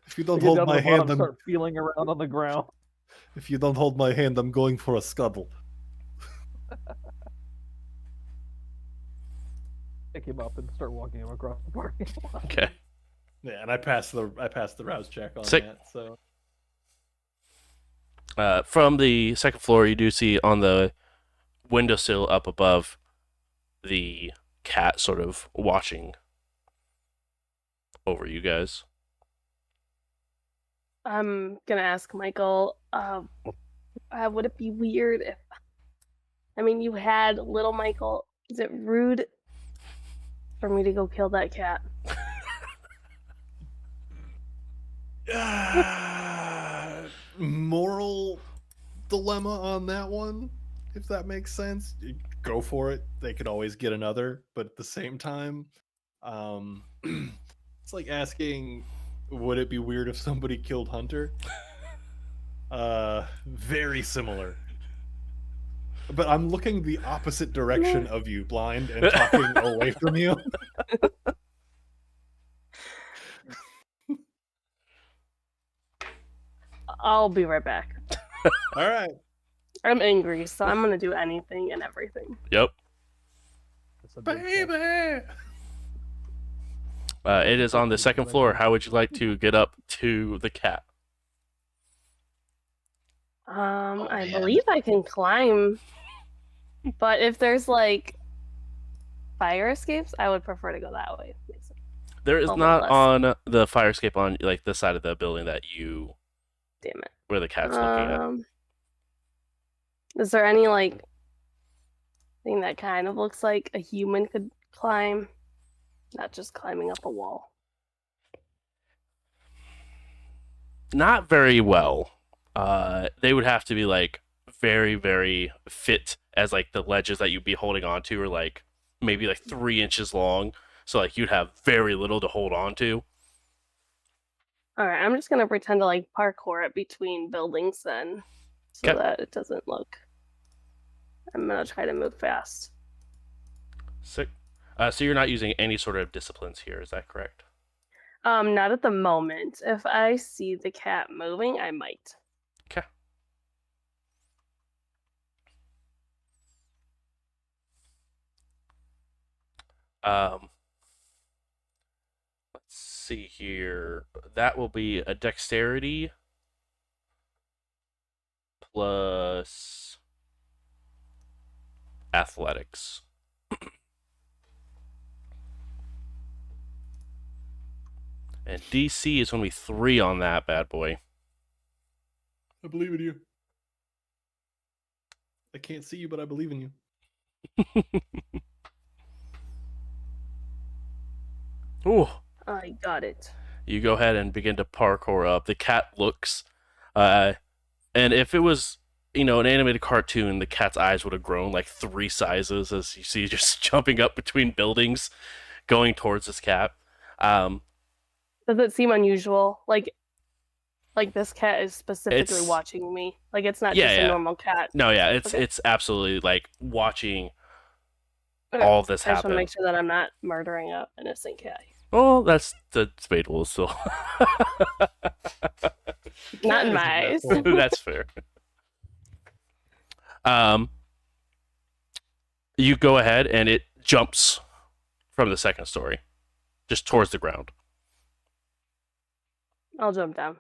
If you I don't get hold down to my the hand, bottom, start feeling around on the ground. if you don't hold my hand, I'm going for a scuttle. Pick him up and start walking him across the parking lot. Okay. Yeah, and I passed the rouse check on Sick. that. So From the second floor, you do see on the windowsill up above the cat sort of watching over you guys. I'm gonna ask Michael, would it be weird if you had little Michael, is it rude for me to go kill that cat? moral dilemma on that one, if that makes sense. Go for it. They could always get another, but at the same time, it's like asking, would it be weird if somebody killed Hunter? Very similar. But I'm looking the opposite direction of you, Blind, and talking away from you. I'll be right back. All right. I'm angry, so I'm gonna do anything and everything. Yep. That's a big step. It is on the second floor. How would you like to get up to the cat? I man. believe I can climb, but if there's like fire escapes, I would prefer to go that way. There is Oh, not less. on the fire escape on like the side of the building that you Damn it. where the cat's looking at. Is there any like thing that kind of looks like a human could climb, not just climbing up a wall? Not very well. They would have to be like very, very fit as like the ledges that you'd be holding onto are like maybe like 3 inches long. So like you'd have very little to hold on to. All right, I'm just gonna pretend to like parkour it between buildings then, so 'Kay. that it doesn't look. I'm gonna try to move fast. Sick. So you're not using any sort of disciplines here, is that correct? Not at the moment. If I see the cat moving, I might. Okay. Um, let's see here. That will be a dexterity plus athletics. And DC is going to be 3 on that bad boy. I believe in you. I can't see you, but I believe in you. Ooh. I got it. You go ahead and begin to parkour up. The cat looks, and if it was, an animated cartoon, the cat's eyes would have grown like 3 sizes as you see just jumping up between buildings, going towards this cat. Does it seem unusual? Like this cat is specifically It's- watching me. Like it's not Yeah, just yeah. a normal cat. No, yeah, it's Okay. it's absolutely like watching Okay. all of this I just want to happen. make sure that I'm not murdering a innocent cat. Well, that's debatable still. Not in my eyes. That's fair. You go ahead and it jumps from the second story, just towards the ground. I'll jump down.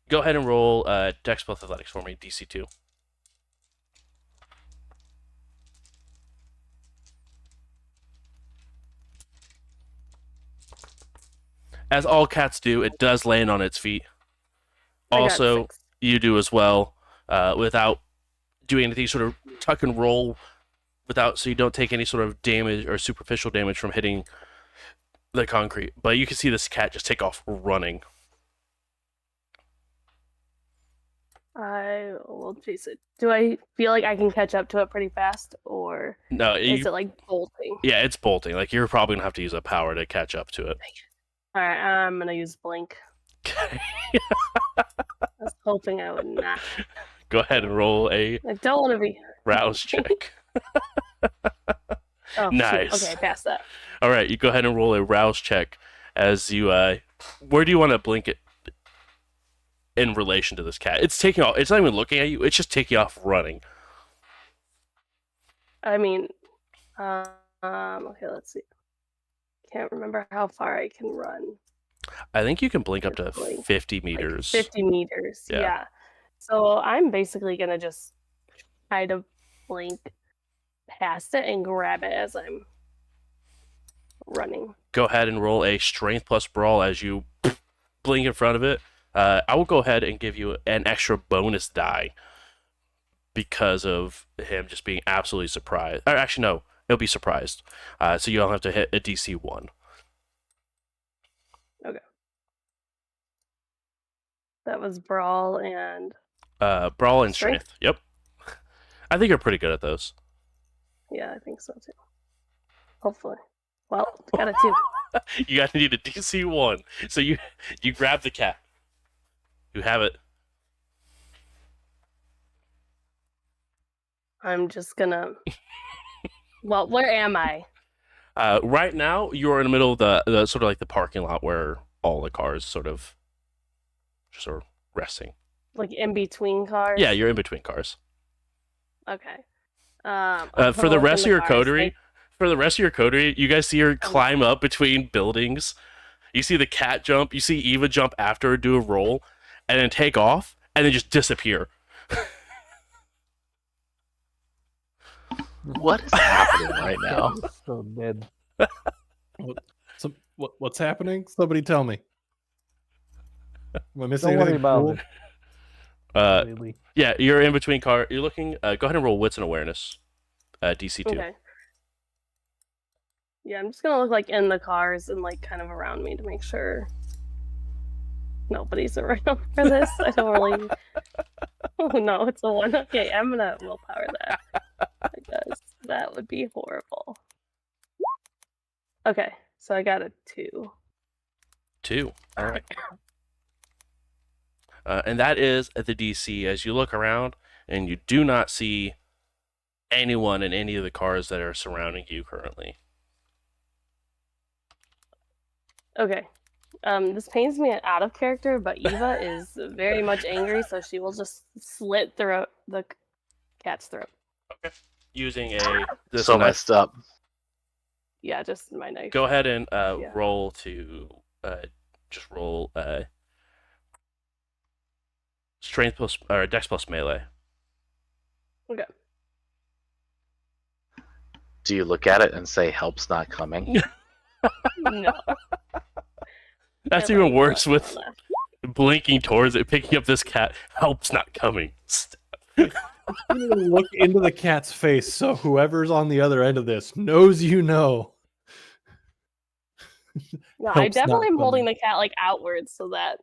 Go ahead and roll Dex plus Athletics for me, DC 2. As all cats do, it does land on its feet. I got Also, 6. you do as well, without doing anything sort of tuck and roll, so you don't take any sort of damage or superficial damage from hitting the concrete. But you can see this cat just take off running. I will chase it. Do I feel like I can catch up to it pretty fast, or No, is it like bolting? yeah, it's bolting. Like you're probably gonna have to use a power to catch up to it. All right, I'm gonna use blink. Okay. I was hoping I would not. Go ahead and roll a I don't want to be. rouse check. Oh, Nice. Shoot. Okay, pass that. All right, you go ahead and roll a rouse check as you. Where do you want to blink it in relation to this cat? It's taking off. It's not even looking at you. It's just taking off running. I mean, okay, let's see. Can't remember how far I can run. I think you can blink up to Blink. 50 Like meters. 50 meters. Yeah. Yeah. So I'm basically gonna just try to blink past it and grab it as I'm running. Go ahead and roll a strength plus brawl as you blink in front of it. I will go ahead and give you an extra bonus die because of him just being absolutely surprised. Or actually, no, he'll be surprised. So you'll have to hit a DC 1. That was brawl and Brawl and Strength? strength. Yep. I think you're pretty good at those. yeah, I think so too. Hopefully. Well, got a 2. You gotta need a DC 1. So you grab the cat. You have it. I'm just gonna. Well, where am I? Right now, you're in the middle of the sort of like the parking lot where all the cars sort of resting. Like in between cars? Yeah, you're in between cars. Okay. For the rest of your coterie, you guys see her climb up between buildings. You see the cat jump. You see Eva jump after her, do a roll, and then take off, and then just disappear. What is happening right now? So dead. What's happening? Somebody tell me. Am I missing Don't worry anything about cool? it. Really. Yeah, you're in between car. You're looking. Go ahead and roll wits and awareness. DC 2. Okay. Yeah, I'm just gonna look like in the cars and like kind of around me to make sure nobody's around for this. I don't really. Oh no, it's a 1. Okay, I'm gonna willpower that because that would be horrible. Okay, so I got a 2. 2. All right. And that is at the DC. As you look around, and you do not see anyone in any of the cars that are surrounding you currently. Okay. This pains me out of character, but Eva is very much angry, so she will just slit the cat's throat. Okay. Using this So knife. messed up. Yeah, just my knife. Go ahead and Yeah. roll to just roll strength plus or dex plus melee. Okay. Do you look at it and say, "Help's not coming"? No. That's I even like worse that with one. blinking towards it, picking up this cat. Help's not coming. You look into the cat's face, so whoever's on the other end of this knows you know. No, I Help's not definitely am holding coming. the cat like outwards so that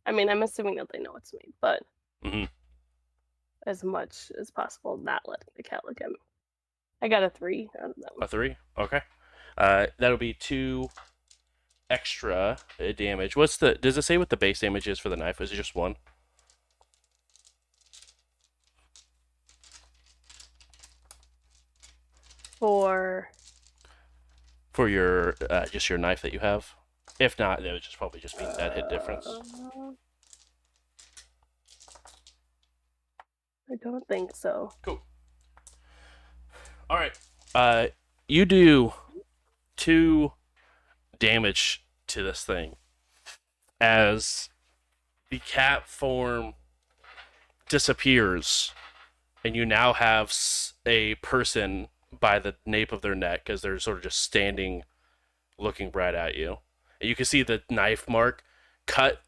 I'm assuming that they know it's me, but Mhm. as much as possible, not letting the cat look at me. I got a 3 out of that A one. 3. Okay. That'll be 2 extra damage. Does it say what the base damage is for the knife? Is it just 1? For your just your knife that you have? If not, that would just probably just be that hit difference. I don't think so. Cool. All right. You do 2 damage to this thing as the cat form disappears, and you now have a person by the nape of their neck as they're sort of just standing, looking right at you. And you can see the knife mark cut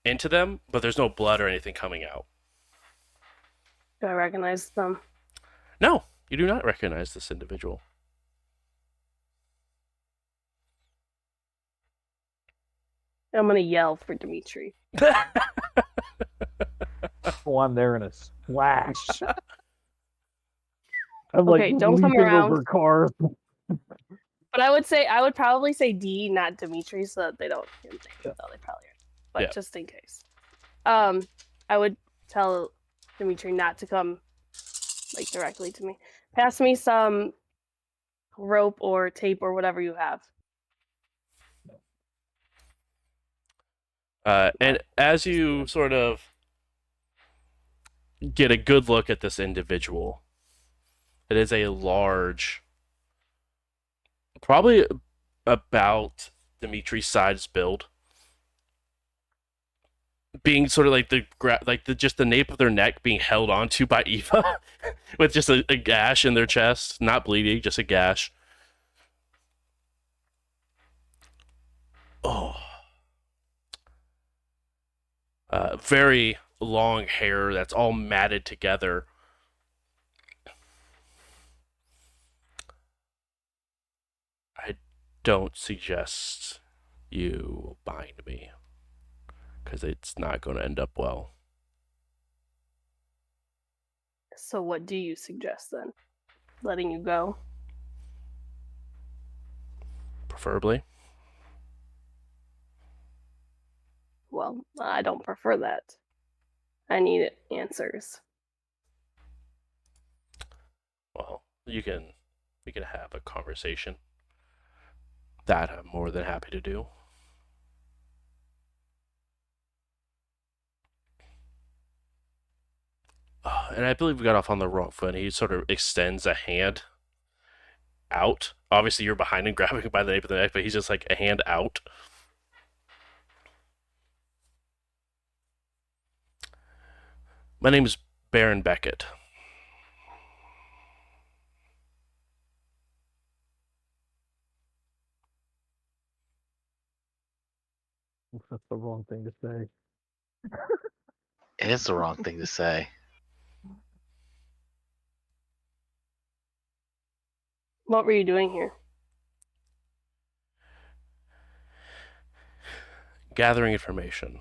into them, but there's no blood or anything coming out. Do I recognize them? No, you do not recognize this individual. I'm gonna yell for Dimitri. Oh, I'm there in a splash. I'm Okay, like don't come leaping around. over cars. But I would probably say D, not Dimitri, so that they don't. They probably are, but Yeah. just in case. I would tell Dimitri not to come like directly to me. Pass me some rope or tape or whatever you have. And as you sort of get a good look at this individual, it is a large, probably about Dimitri's size build, being sort of like just the nape of their neck being held onto by Eva, with just a gash in their chest, not bleeding, just a gash. Oh, very long hair that's all matted together. I don't suggest you bind me, because it's not going to end up well. So what do you suggest then? Letting you go? Preferably. Well, I don't prefer that. I need answers. Well, we can have a conversation. That I'm more than happy to do. And I believe we got off on the wrong foot. He sort of extends a hand out. Obviously, you're behind him, grabbing him by the nape of the neck, but he's just like a hand out. My name's Baron Beckett. That's the wrong thing to say. It is the wrong thing to say. What were you doing here? Gathering information.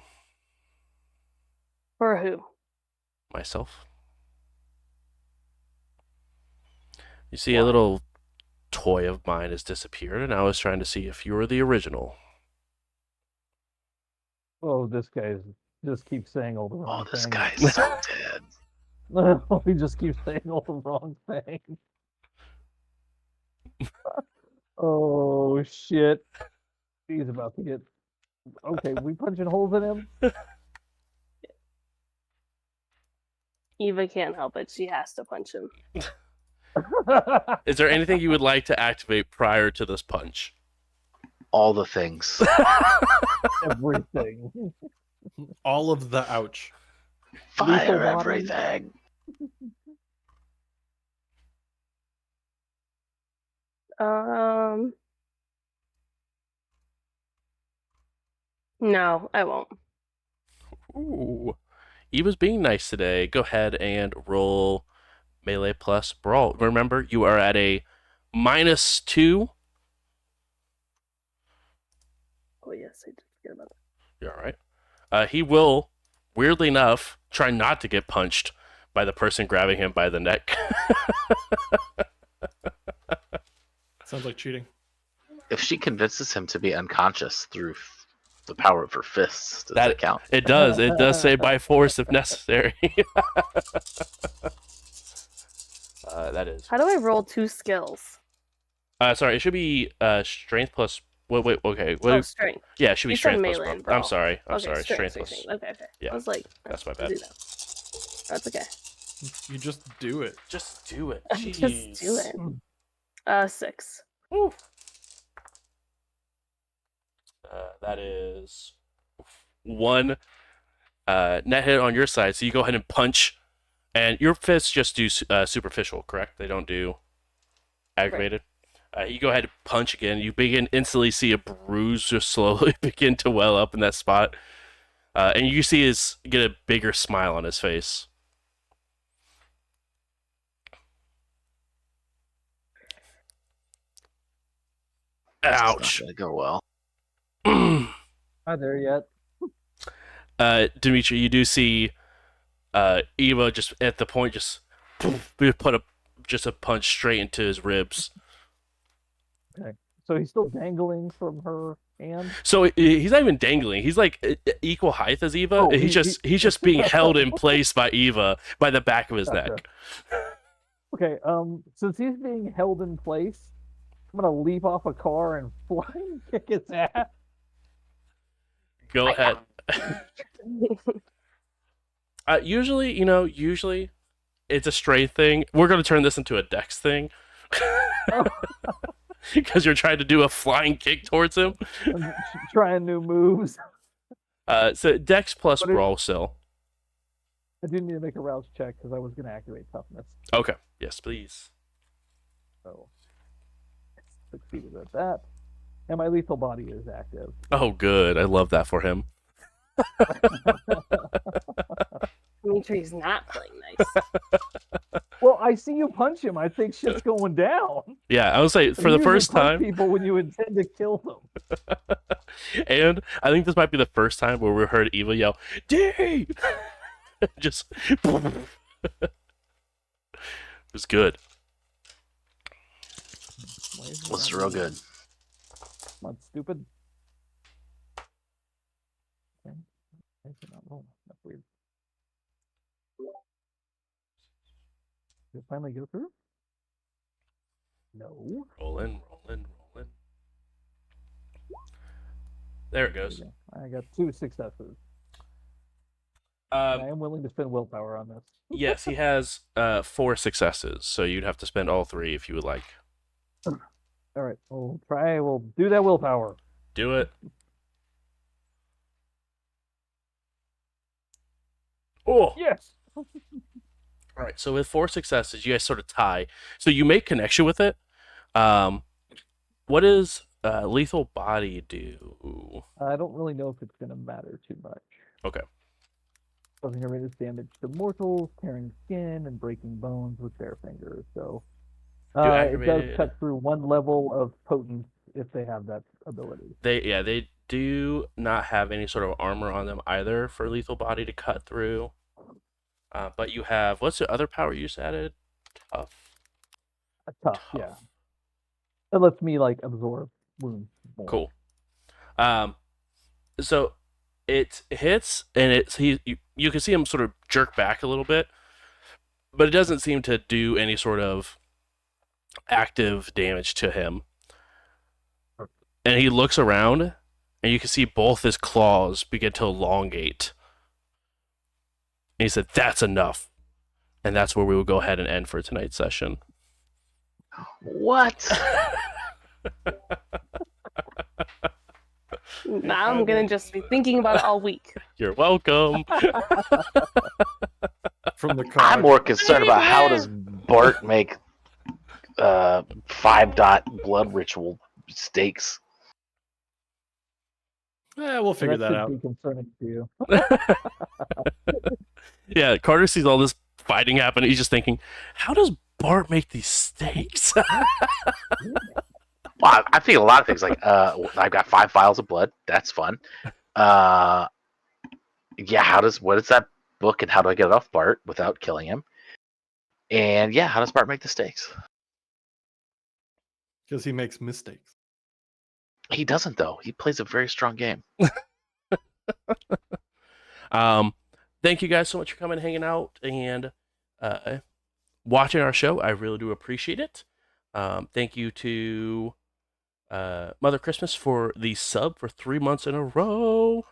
who? Myself. You see, Why? a little toy of mine has disappeared, and I was trying to see if you were the original. Oh, this guy just keeps saying all the Oh, wrong this things. guy's so dead. He just keeps saying all the wrong things. Oh shit! He's about to get. Okay, we punching holes in him. Eva can't help it. She has to punch him. Is there anything you would like to activate prior to this punch? All the things. Everything. All of the ouch. Fire body. everything. No, I won't. Ooh. Eva's being nice today. Go ahead and roll melee plus brawl. Remember, you are at a -2. Oh yes, I did forget about that. You're all right. He will, weirdly enough, try not to get punched by the person grabbing him by the neck. Sounds like cheating. If she convinces him to be unconscious through the power of her fists, does that count? It does. It does say by force if necessary. That is. How do I roll 2 skills? Sorry, it should be strength plus. Wait. Okay. Oh, strength. Yeah, it should be You said strength plus melee and brawl. I'm brawl. sorry. I'm Okay, sorry. Strength plus. strength. Okay. Yeah, I was like, that's my I'll bad. do that. That's okay. You just do it. Just do it. Just do Jeez. it. 6. Woo. That is 1 net hit on your side. So you go ahead and punch, and your fists just do superficial, correct? They don't do aggravated. You go ahead and punch again. You instantly see a bruise just slowly begin to well up in that spot, and you see get a bigger smile on his face. Ouch. It's not gonna go well. Not there yet. Dimitri, you do see Eva just at the point just put a punch straight into his ribs. Okay. So he's still dangling from her hand. So he's not even dangling. He's like equal height as Eva. Oh, he's just being held in place by Eva by the back of his Gotcha. neck. Okay. Since he's being held in place, I'm gonna leap off a car and fly and kick his ass. Go ahead. Usually it's a strength thing. We're gonna turn this into a dex thing. Because you're trying to do a flying kick towards him. I'm trying new moves. So dex plus But it- brawl still. I do need to make a rouse check because I was gonna activate toughness. Okay. Yes, please. So succeeded at that. And my lethal body is active. Oh, good. I love that for him. Dimitri's not playing nice. Well, I see you punch him. I think shit's going down. Yeah, I would say for You the usually first punch time, people when you intend to kill them. and I think this might be the first time where we heard Eva yell, "D!" Just it was good. Looks real good. Come on, stupid. Okay. I cannot roll. That's weird. Did it finally go through? No. Rolling. There it There goes. we go. I got 2 successes. I am willing to spend willpower on this. Yes, he has 4 successes, so you'd have to spend all 3 if you would like. All right, we'll try. We'll do that willpower. Do it. Oh, Yes. all right. So with 4 successes, you guys sort of tie. So you make connection with it. What does lethal body do? I don't really know if it's gonna matter too much. Okay. Causing horrendous damage to mortals, tearing skin, and breaking bones with their fingers. So it does activated- cut through 1 level of potence if they have that ability. They do not have any sort of armor on them either for lethal body to cut through. But you have, what's the other power you just added? Tough. Tough, yeah. It lets me like absorb wounds more. Cool. So it hits, and you can see him sort of jerk back a little bit, but it doesn't seem to do any sort of active damage to him. And he looks around, and you can see both his claws begin to elongate. And he said, "That's enough." And that's where we will go ahead and end for tonight's session. What? Now I'm gonna just be thinking about it all week. You're welcome. From the I'm card. more concerned about how does Bart make 5-dot blood ritual stakes. We'll figure that should out. be concerning to you. Yeah, Carter sees all this fighting happen. He's just thinking, how does Bart make these stakes? Well, I think a lot of things like I've got 5 vials of blood. That's fun. Yeah, what is that book, and how do I get it off Bart without killing him? And yeah, how does Bart make the stakes? Because he makes mistakes. He doesn't, though. He plays a very strong game. Thank you guys so much for coming and hanging out and watching our show. I really do appreciate it. Thank you to Mother Christmas for the sub for 3 months in a row.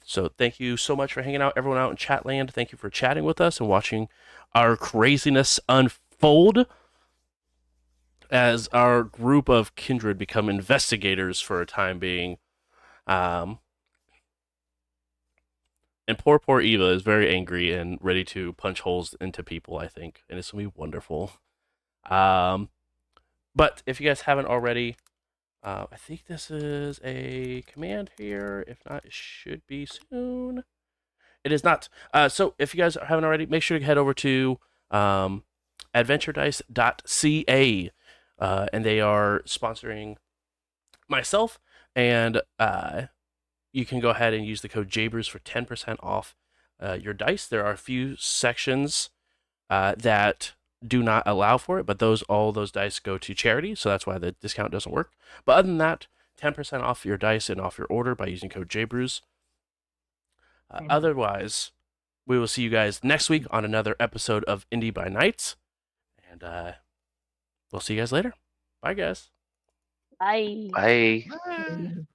So thank you so much for hanging out, everyone out in Chatland. Thank you for chatting with us and watching our craziness unfold as our group of kindred become investigators for a time being. And poor Eva is very angry and ready to punch holes into people, I think. And it's going to be wonderful. But if you guys haven't already, I think this is a command here. If not, it should be soon. It is not. So if you guys haven't already, make sure to head over to adventuredice.ca. And they are sponsoring myself. And you can go ahead and use the code JBrews for 10% off your dice. There are a few sections that do not allow for it, but all those dice go to charity, so that's why the discount doesn't work. But other than that, 10% off your dice and off your order by using code JBrews. Otherwise, we will see you guys next week on another episode of Indy by Night, and we'll see you guys later. Bye, guys. Bye. Bye. Bye.